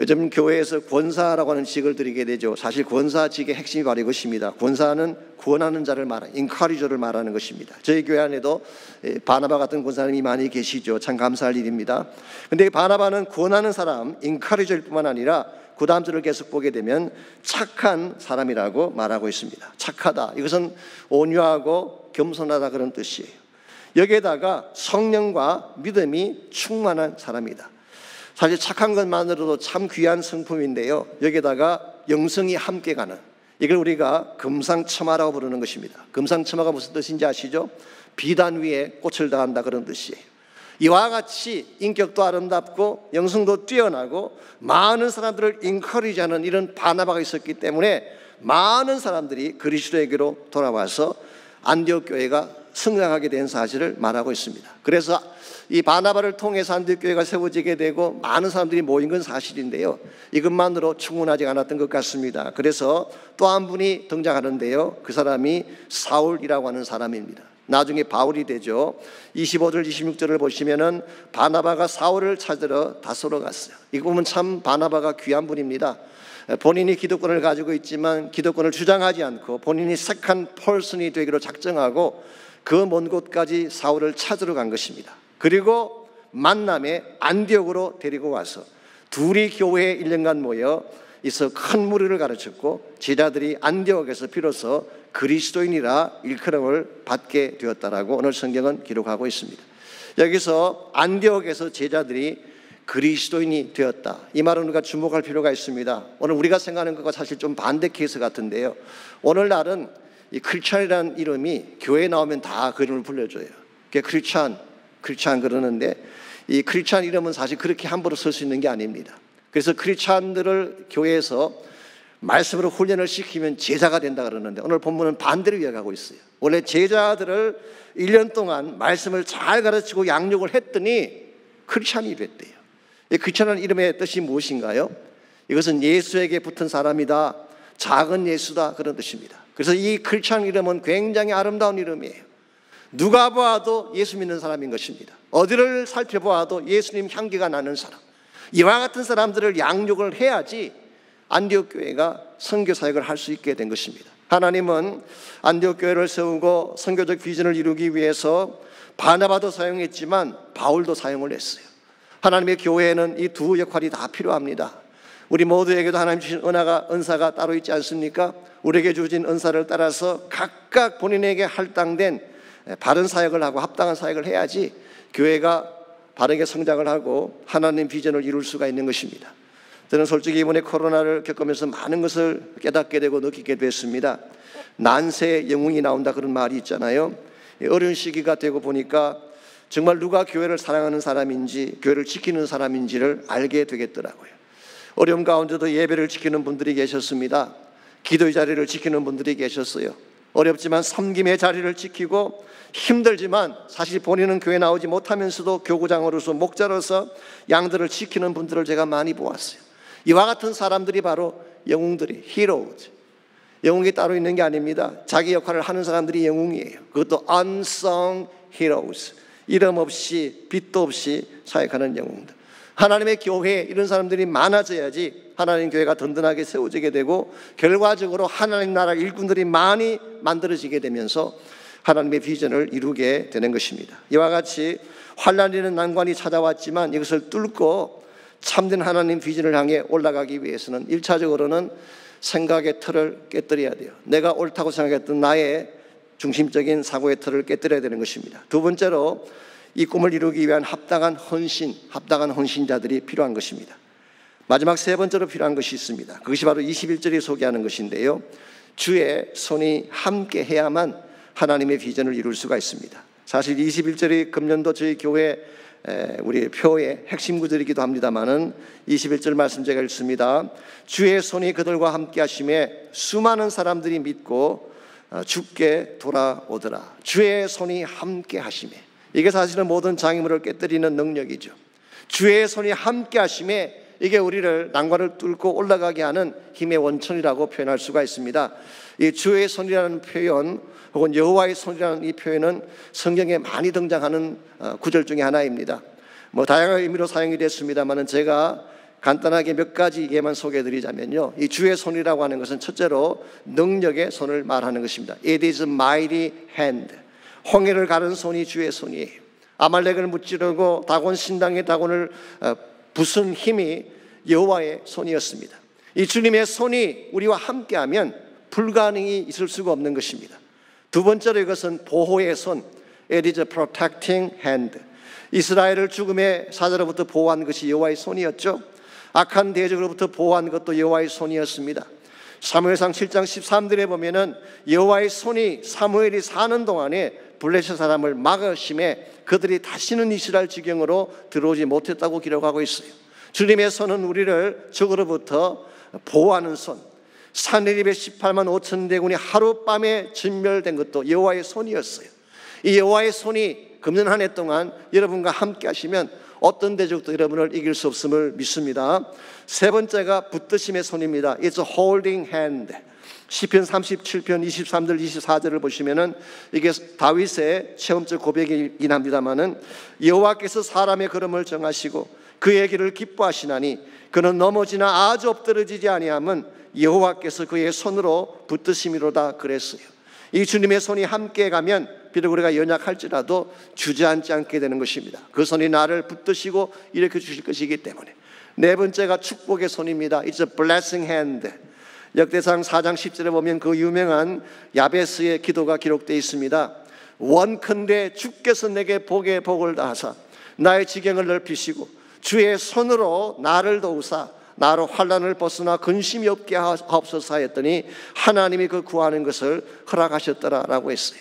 요즘 교회에서 권사라고 하는 직을 드리게 되죠. 사실 권사직의 핵심이 바로 이것입니다. 권사는 구원하는 자를 말하는, 인커리저를 말하는 것입니다. 저희 교회 안에도 바나바 같은 권사님이 많이 계시죠. 참 감사할 일입니다. 그런데 바나바는 구원하는 사람, 인커리저일 뿐만 아니라 그 다음 절을 계속 보게 되면 착한 사람이라고 말하고 있습니다. 착하다. 이것은 온유하고 겸손하다 그런 뜻이에요. 여기에다가 성령과 믿음이 충만한 사람이다. 사실 착한 것만으로도 참 귀한 성품인데요. 여기에다가 영성이 함께 가는, 이걸 우리가 금상첨화라고 부르는 것입니다. 금상첨화가 무슨 뜻인지 아시죠? 비단 위에 꽃을 다한다 그런 뜻이에요. 이와 같이 인격도 아름답고 영성도 뛰어나고 많은 사람들을 인커리지하는 이런 바나바가 있었기 때문에 많은 사람들이 그리스도에게로 돌아와서 안디옥 교회가 성장하게 된 사실을 말하고 있습니다. 그래서 이 바나바를 통해서 안디옥 교회가 세워지게 되고 많은 사람들이 모인 건 사실인데요. 이것만으로 충분하지 않았던 것 같습니다. 그래서 또 한 분이 등장하는데요. 그 사람이 사울이라고 하는 사람입니다. 나중에 바울이 되죠. 25절 26절을 보시면은 바나바가 사울을 찾으러 다소로 갔어요. 이거 보면 참 바나바가 귀한 분입니다. 본인이 기득권을 가지고 있지만 기득권을 주장하지 않고 본인이 색한 펄슨이 되기로 작정하고 그 먼 곳까지 사울을 찾으러 간 것입니다. 그리고 만남에 안디옥으로 데리고 와서 둘이 교회에 1년간 모여 있어 큰 무리를 가르쳤고 제자들이 안디옥에서 비로소 그리스도인이라 일컬음을 받게 되었다라고 오늘 성경은 기록하고 있습니다. 여기서 안디옥에서 제자들이 그리스도인이 되었다. 이 말은 우리가 주목할 필요가 있습니다. 오늘 우리가 생각하는 것과 사실 좀 반대 케이스 같은데요. 오늘날은 이 크리스찬이라는 이름이 교회에 나오면 다 그 이름을 불러줘요. 그게 크리스찬 그러는데 이 크리스찬 이름은 사실 그렇게 함부로 쓸 수 있는 게 아닙니다. 그래서 크리스찬들을 교회에서 말씀으로 훈련을 시키면 제자가 된다 그러는데 오늘 본문은 반대로 이야기하고 있어요. 원래 제자들을 1년 동안 말씀을 잘 가르치고 양육을 했더니 크리스찬이 됐대요. 이 크리스찬이라는 이름의 뜻이 무엇인가요? 이것은 예수에게 붙은 사람이다, 작은 예수다, 그런 뜻입니다. 그래서 이 크리스찬 이름은 굉장히 아름다운 이름이에요. 누가 봐도 예수 믿는 사람인 것입니다. 어디를 살펴보아도 예수님 향기가 나는 사람, 이와 같은 사람들을 양육을 해야지 안디옥 교회가 선교 사역을 할 수 있게 된 것입니다. 하나님은 안디옥 교회를 세우고 선교적 비전을 이루기 위해서 바나바도 사용했지만 바울도 사용을 했어요. 하나님의 교회에는 이 두 역할이 다 필요합니다. 우리 모두에게도 하나님 주신 은사가 따로 있지 않습니까? 우리에게 주신 은사를 따라서 각각 본인에게 할당된 바른 사역을 하고 합당한 사역을 해야지 교회가 바르게 성장을 하고 하나님 비전을 이룰 수가 있는 것입니다. 저는 솔직히 이번에 코로나를 겪으면서 많은 것을 깨닫게 되고 느끼게 됐습니다. 난세의 영웅이 나온다 그런 말이 있잖아요. 어려운 시기가 되고 보니까 정말 누가 교회를 사랑하는 사람인지 교회를 지키는 사람인지를 알게 되겠더라고요. 어려움 가운데도 예배를 지키는 분들이 계셨습니다. 기도의 자리를 지키는 분들이 계셨어요. 어렵지만 섬김의 자리를 지키고 힘들지만 사실 본인은 교회 나오지 못하면서도 교구장으로서 목자로서 양들을 지키는 분들을 제가 많이 보았어요. 이와 같은 사람들이 바로 영웅들이 히로즈. 영웅이 따로 있는 게 아닙니다. 자기 역할을 하는 사람들이 영웅이에요. 그것도 unsung heroes. 이름 없이 빛도 없이 사역하는 영웅들. 하나님의 교회에 이런 사람들이 많아져야지 하나님 교회가 든든하게 세워지게 되고 결과적으로 하나님 나라 일꾼들이 많이 만들어지게 되면서 하나님의 비전을 이루게 되는 것입니다. 이와 같이 환난이라는 난관이 찾아왔지만 이것을 뚫고 참된 하나님 비전을 향해 올라가기 위해서는 1차적으로는 생각의 틀을 깨뜨려야 돼요. 내가 옳다고 생각했던 나의 중심적인 사고의 틀을 깨뜨려야 되는 것입니다. 두 번째로 이 꿈을 이루기 위한 합당한 헌신자들이 필요한 것입니다. 마지막 세 번째로 필요한 것이 있습니다. 그것이 바로 21절이 소개하는 것인데요. 주의 손이 함께 해야만 하나님의 비전을 이룰 수가 있습니다. 사실 21절이 금년도 저희 교회 우리 표의 핵심 구절이기도 합니다만은 21절 말씀 제가 읽습니다. 주의 손이 그들과 함께 하심에 수많은 사람들이 믿고 주께 돌아오더라. 주의 손이 함께 하심에, 이게 사실은 모든 장애물을 깨뜨리는 능력이죠. 주의 손이 함께 하심에 이게 우리를 난관을 뚫고 올라가게 하는 힘의 원천이라고 표현할 수가 있습니다. 이 주의 손이라는 표현 혹은 여호와의 손이라는 이 표현은 성경에 많이 등장하는 구절 중에 하나입니다. 다양한 의미로 사용이 됐습니다만 제가 간단하게 몇 가지에만 소개해드리자면요, 이 주의 손이라고 하는 것은 첫째로 능력의 손을 말하는 것입니다. It is mighty hand. 홍해를 가른 손이 주의 손이에요. 아말렉을 무찌르고 다곤 신당의 다곤을 부순 힘이 여호와의 손이었습니다. 이 주님의 손이 우리와 함께하면 불가능이 있을 수가 없는 것입니다. 두 번째로 이것은 보호의 손, It is a protecting hand. 이스라엘을 죽음의 사자로부터 보호한 것이 여호와의 손이었죠. 악한 대적으로부터 보호한 것도 여호와의 손이었습니다. 사무엘상 7장 13절에 보면은 여호와의 손이 사무엘이 사는 동안에 블레셋 사람을 막으심에 그들이 다시는 이스라엘 지경으로 들어오지 못했다고 기록하고 있어요. 주님의 손은 우리를 적으로부터 보호하는 손. 산헤립의 18만 5천 대군이 하룻밤에 진멸된 것도 여호와의 손이었어요. 이 여호와의 손이 금년 한 해 동안 여러분과 함께 하시면 어떤 대적도 여러분을 이길 수 없음을 믿습니다. 세 번째가 붙드심의 손입니다. It's a holding hand. 시편 37편 23절 24절을 보시면은 이게 다윗의 체험적 고백이긴 합니다만은 여호와께서 사람의 걸음을 정하시고 그의 길을 기뻐하시나니 그는 넘어지나 아주 엎드러지지 아니함은 여호와께서 그의 손으로 붙드심이로다 그랬어요. 이 주님의 손이 함께 가면 비록 우리가 연약할지라도 주저앉지 않게 되는 것입니다. 그 손이 나를 붙드시고 일으켜 주실 것이기 때문에. 네 번째가 축복의 손입니다. It's a blessing hand. 역대상 4장 10절에 보면 그 유명한 야베스의 기도가 기록되어 있습니다. 원컨대 주께서 내게 복에 복을 다하사 나의 지경을 넓히시고 주의 손으로 나를 도우사 나로 환난을 벗어나 근심이 없게 하옵소서 하였더니 하나님이 그 구하는 것을 허락하셨더라라고 했어요.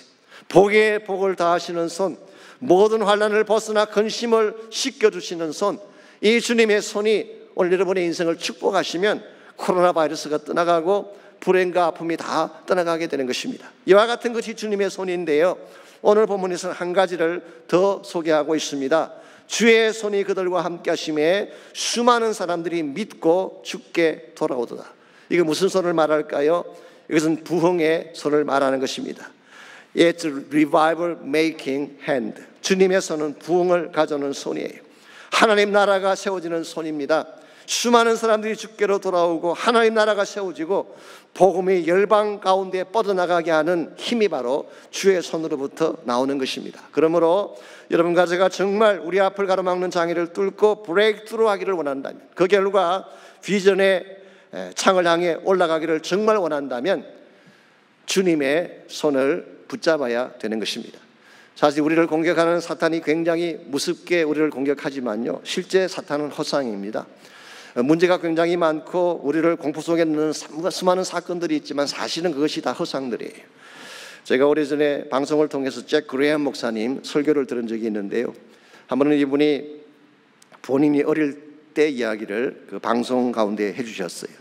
복에 복을 다하시는 손, 모든 환난을 벗어나 근심을 씻겨주시는 손, 이 주님의 손이 오늘 여러분의 인생을 축복하시면 코로나 바이러스가 떠나가고 불행과 아픔이 다 떠나가게 되는 것입니다. 이와 같은 것이 주님의 손인데요, 오늘 본문에서는 한 가지를 더 소개하고 있습니다. 주의 손이 그들과 함께 하심에 수많은 사람들이 믿고 주께 돌아오더라. 이게 무슨 손을 말할까요? 이것은 부흥의 손을 말하는 것입니다. It's revival making hand. 주님의 손은 부흥을 가져오는 손이에요. 하나님 나라가 세워지는 손입니다. 수많은 사람들이 주께로 돌아오고 하나님 나라가 세워지고 복음이 열방 가운데 뻗어나가게 하는 힘이 바로 주의 손으로부터 나오는 것입니다. 그러므로 여러분과 제가 정말 우리 앞을 가로막는 장애를 뚫고 브레이크트루 하기를 원한다면, 그 결과 비전의 창을 향해 올라가기를 정말 원한다면 주님의 손을 붙잡아야 되는 것입니다. 사실 우리를 공격하는 사탄이 굉장히 무섭게 우리를 공격하지만요, 실제 사탄은 허상입니다. 문제가 굉장히 많고 우리를 공포 속에 넣는 수많은 사건들이 있지만 사실은 그것이 다 허상들이에요. 제가 오래전에 방송을 통해서 잭 그레이엄 목사님 설교를 들은 적이 있는데요, 한 번은 이분이 본인이 어릴 때 이야기를 그 방송 가운데 해주셨어요.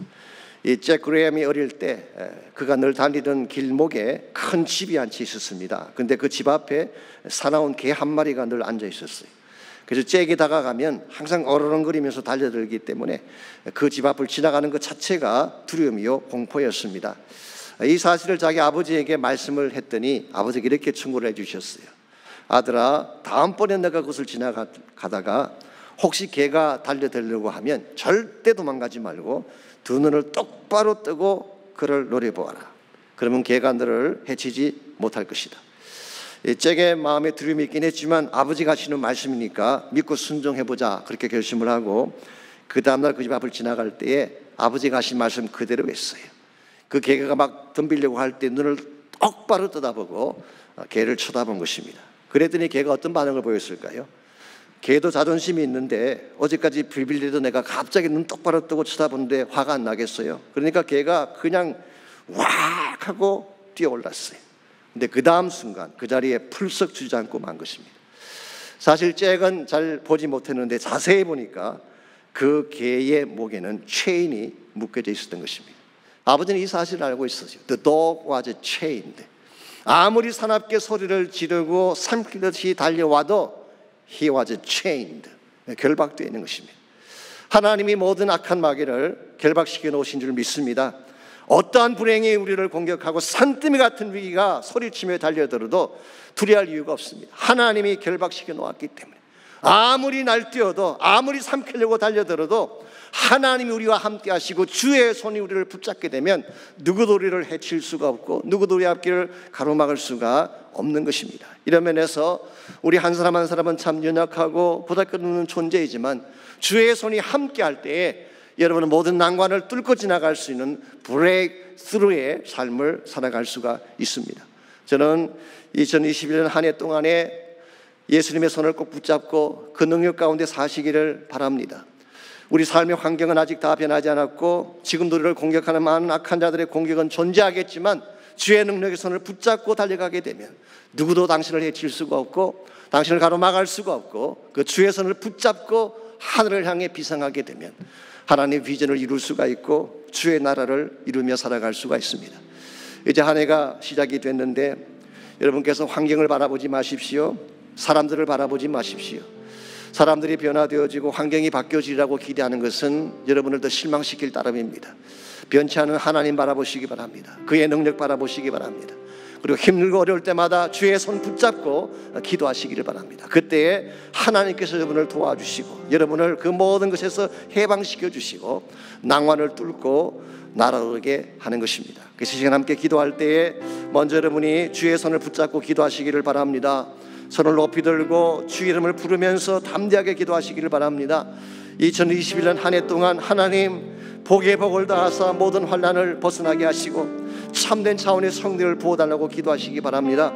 이 잭 그레이엄이 어릴 때 그가 늘 다니던 길목에 큰 집이 한 채 있었습니다. 근데 그 집 앞에 사나운 개 한 마리가 늘 앉아 있었어요. 그래서 잭이 다가가면 항상 어르렁거리면서 달려들기 때문에 그 집 앞을 지나가는 것 자체가 두려움이요 공포였습니다. 이 사실을 자기 아버지에게 말씀을 했더니 아버지가 이렇게 충고를 해주셨어요. 아들아, 다음번에 내가 그것을 지나가다가 혹시 개가 달려들려고 하면 절대 도망가지 말고 두 눈을 똑바로 뜨고 그를 노려보아라. 그러면 개가 너를 해치지 못할 것이다. 잭의 마음에 두려움이 있긴 했지만 아버지가 하시는 말씀이니까 믿고 순종해보자, 그렇게 결심을 하고 그 다음날 그 집 앞을 지나갈 때에 아버지가 하신 말씀 그대로 했어요. 그 개가 막 덤비려고 할 때 눈을 똑바로 떠다보고 개를 쳐다본 것입니다. 그랬더니 개가 어떤 반응을 보였을까요? 개도 자존심이 있는데 어제까지 빌빌대던 내가 갑자기 눈 똑바로 뜨고 쳐다보는데 화가 안 나겠어요? 그러니까 개가 그냥 왁 하고 뛰어올랐어요. 근데 그 다음 순간 그 자리에 풀썩 주저앉고 만 것입니다. 사실 잭은 잘 보지 못했는데 자세히 보니까 그 개의 목에는 체인이 묶여져 있었던 것입니다. 아버지는 이 사실을 알고 있었죠. The dog was chained. 아무리 사납게 소리를 지르고 삼키듯이 달려와도 He was chained. 결박되어 있는 것입니다. 하나님이 모든 악한 마귀를 결박시켜 놓으신 줄 믿습니다. 어떠한 불행이 우리를 공격하고 산더미 같은 위기가 소리치며 달려들어도 두려워할 이유가 없습니다. 하나님이 결박시켜 놓았기 때문에 아무리 날뛰어도 아무리 삼키려고 달려들어도 하나님이 우리와 함께 하시고 주의 손이 우리를 붙잡게 되면 누구도 우리를 해칠 수가 없고 누구도 우리 앞길을 가로막을 수가 없는 것입니다. 이런 면에서 우리 한 사람 한 사람은 참 연약하고 보잘것없는 존재이지만 주의 손이 함께 할 때에 여러분은 모든 난관을 뚫고 지나갈 수 있는 브레이크스루의 삶을 살아갈 수가 있습니다. 저는 2021년 한 해 동안에 예수님의 손을 꼭 붙잡고 그 능력 가운데 사시기를 바랍니다. 우리 삶의 환경은 아직 다 변하지 않았고 지금도 우리를 공격하는 많은 악한 자들의 공격은 존재하겠지만 주의 능력의 손을 붙잡고 달려가게 되면 누구도 당신을 해칠 수가 없고 당신을 가로막을 수가 없고 그 주의 손을 붙잡고 하늘을 향해 비상하게 되면 하나님의 비전을 이룰 수가 있고 주의 나라를 이루며 살아갈 수가 있습니다. 이제 한 해가 시작이 됐는데 여러분께서 환경을 바라보지 마십시오. 사람들을 바라보지 마십시오. 사람들이 변화되어지고 환경이 바뀌어지라고 기대하는 것은 여러분을 더 실망시킬 따름입니다. 변치 않은 하나님 바라보시기 바랍니다. 그의 능력 바라보시기 바랍니다. 그리고 힘들고 어려울 때마다 주의 손 붙잡고 기도하시기를 바랍니다. 그때에 하나님께서 여러분을 도와주시고 여러분을 그 모든 것에서 해방시켜 주시고 난관을 뚫고 날아오게 하는 것입니다. 그래서 시간 함께 기도할 때에 먼저 여러분이 주의 손을 붙잡고 기도하시기를 바랍니다. 손을 높이 들고 주의 이름을 부르면서 담대하게 기도하시기를 바랍니다. 2021년 한 해 동안 하나님 복의 복을 다하사 모든 환난을 벗어나게 하시고 참된 차원의 성령을 부어달라고 기도하시기 바랍니다.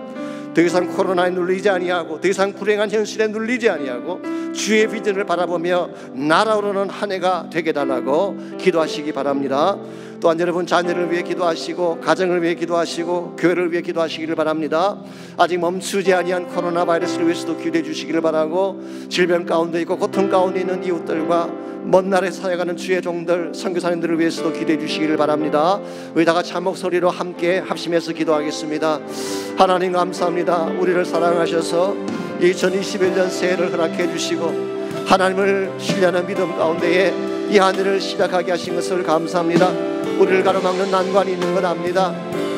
더 이상 코로나에 눌리지 아니하고 더 이상 불행한 현실에 눌리지 아니하고 주의 비전을 바라보며 날아오르는 한 해가 되게 달라고 기도하시기 바랍니다. 또한 여러분 자녀를 위해 기도하시고 가정을 위해 기도하시고 교회를 위해 기도하시기를 바랍니다. 아직 멈추지 아니한 코로나 바이러스를 위해서도 기도해 주시기를 바라고, 질병 가운데 있고 고통 가운데 있는 이웃들과 먼 나라에 살아가는 주의 종들 선교사님들을 위해서도 기도해 주시기를 바랍니다. 우리 다 같이 한 목소리로 함께 합심해서 기도하겠습니다. 하나님 감사합니다. 우리를 사랑하셔서 2021년 새해를 허락해 주시고 하나님을 신뢰하는 믿음 가운데에 이 한 해를 시작하게 하신 것을 감사합니다. 우리를 가로막는 난관이 있는 걸 압니다.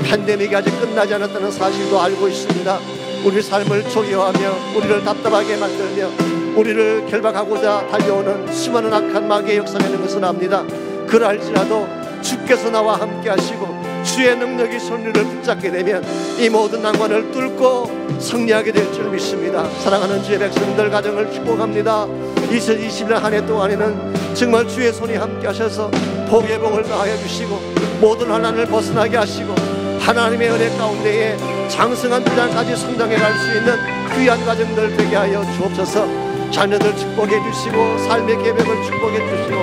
팬데믹이 아직 끝나지 않았다는 사실도 알고 있습니다. 우리 삶을 초기화하며 우리를 답답하게 만들며 우리를 결박하고자 달려오는 수많은 악한 마귀의 역사가 있는 것을 압니다. 그럴지라도 주께서 나와 함께 하시고 주의 능력이 손을 붙잡게 되면 이 모든 난관을 뚫고 승리하게 될 줄 믿습니다. 사랑하는 주의 백성들 가정을 축복합니다. 2020년 한 해 동안에는 정말 주의 손이 함께 하셔서 복의 복을 더하여 주시고 모든 환난을 벗어나게 하시고 하나님의 은혜 가운데에 장성한 분량까지 성장해 갈 수 있는 귀한 가정들 되게 하여 주옵소서. 자녀들 축복해 주시고 삶의 계획을 축복해 주시고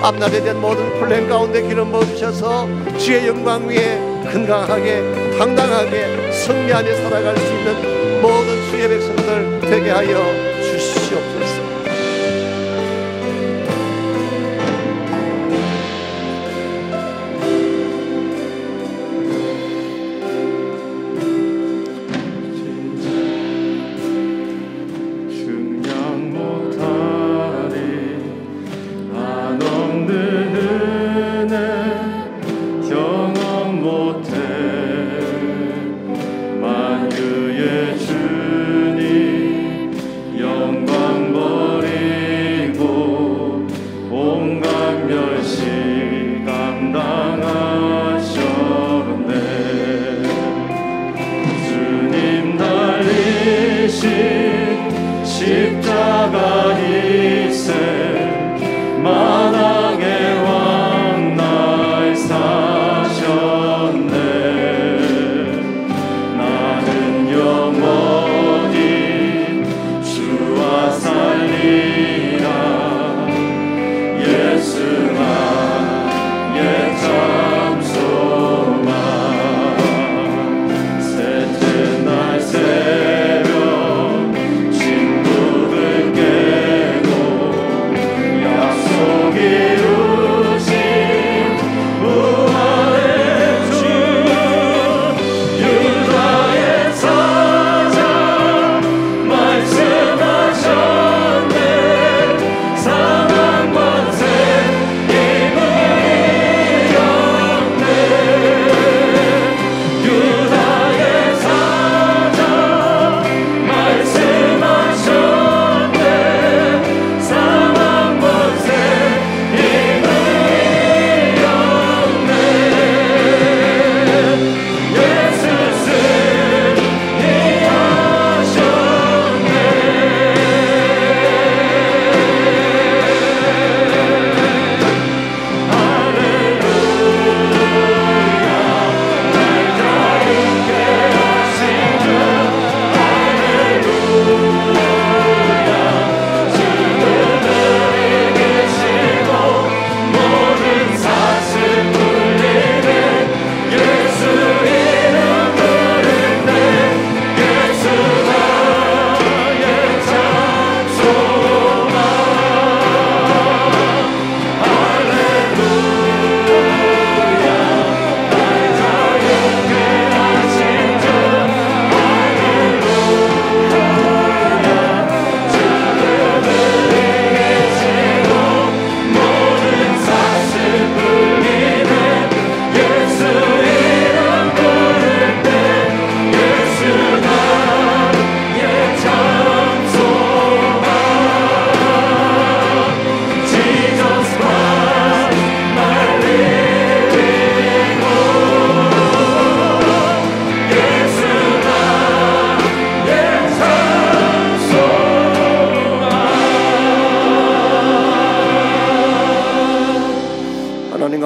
앞날에 대한 모든 플랜 가운데 기름 부어 주셔서 주의 영광 위에 건강하게 당당하게 승리하며 살아갈 수 있는 모든 주의 백성들 되게 하여 주시옵소서.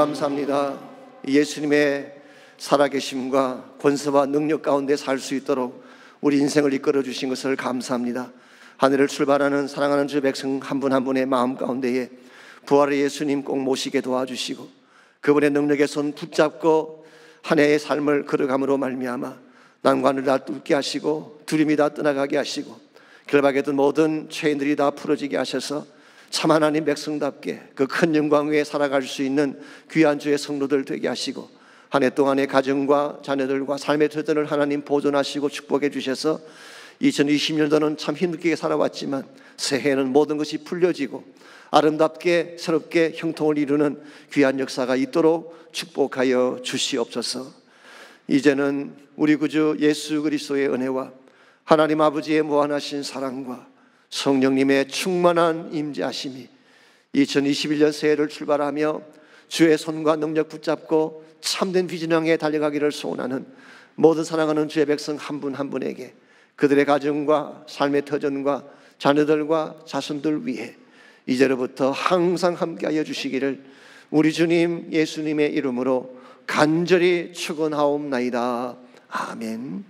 감사합니다. 예수님의 살아계심과 권세와 능력 가운데 살 수 있도록 우리 인생을 이끌어 주신 것을 감사합니다. 한 해를 출발하는 사랑하는 주 백성 한 분 한 분의 마음 가운데에 부활의 예수님 꼭 모시게 도와주시고 그분의 능력의 손 붙잡고 한 해의 삶을 걸어감으로 말미암아 난관을 다 뚫게 하시고 두려움이 다 떠나가게 하시고 결박에 든 모든 죄인들이 다 풀어지게 하셔서 참 하나님 백성답게 그 큰 영광 위에 살아갈 수 있는 귀한 주의 성도들 되게 하시고 한 해 동안의 가정과 자녀들과 삶의 터전을 하나님 보존하시고 축복해 주셔서 2020년도는 참 힘들게 살아왔지만 새해에는 모든 것이 풀려지고 아름답게 새롭게 형통을 이루는 귀한 역사가 있도록 축복하여 주시옵소서. 이제는 우리 구주 예수 그리스도의 은혜와 하나님 아버지의 무한하신 사랑과 성령님의 충만한 임재하심이 2021년 새해를 출발하며 주의 손과 능력 붙잡고 참된 비전 향해 달려가기를 소원하는 모든 사랑하는 주의 백성 한 분 한 분에게 그들의 가정과 삶의 터전과 자녀들과 자손들 위해 이제로부터 항상 함께하여 주시기를 우리 주님 예수님의 이름으로 간절히 축원하옵나이다. 아멘.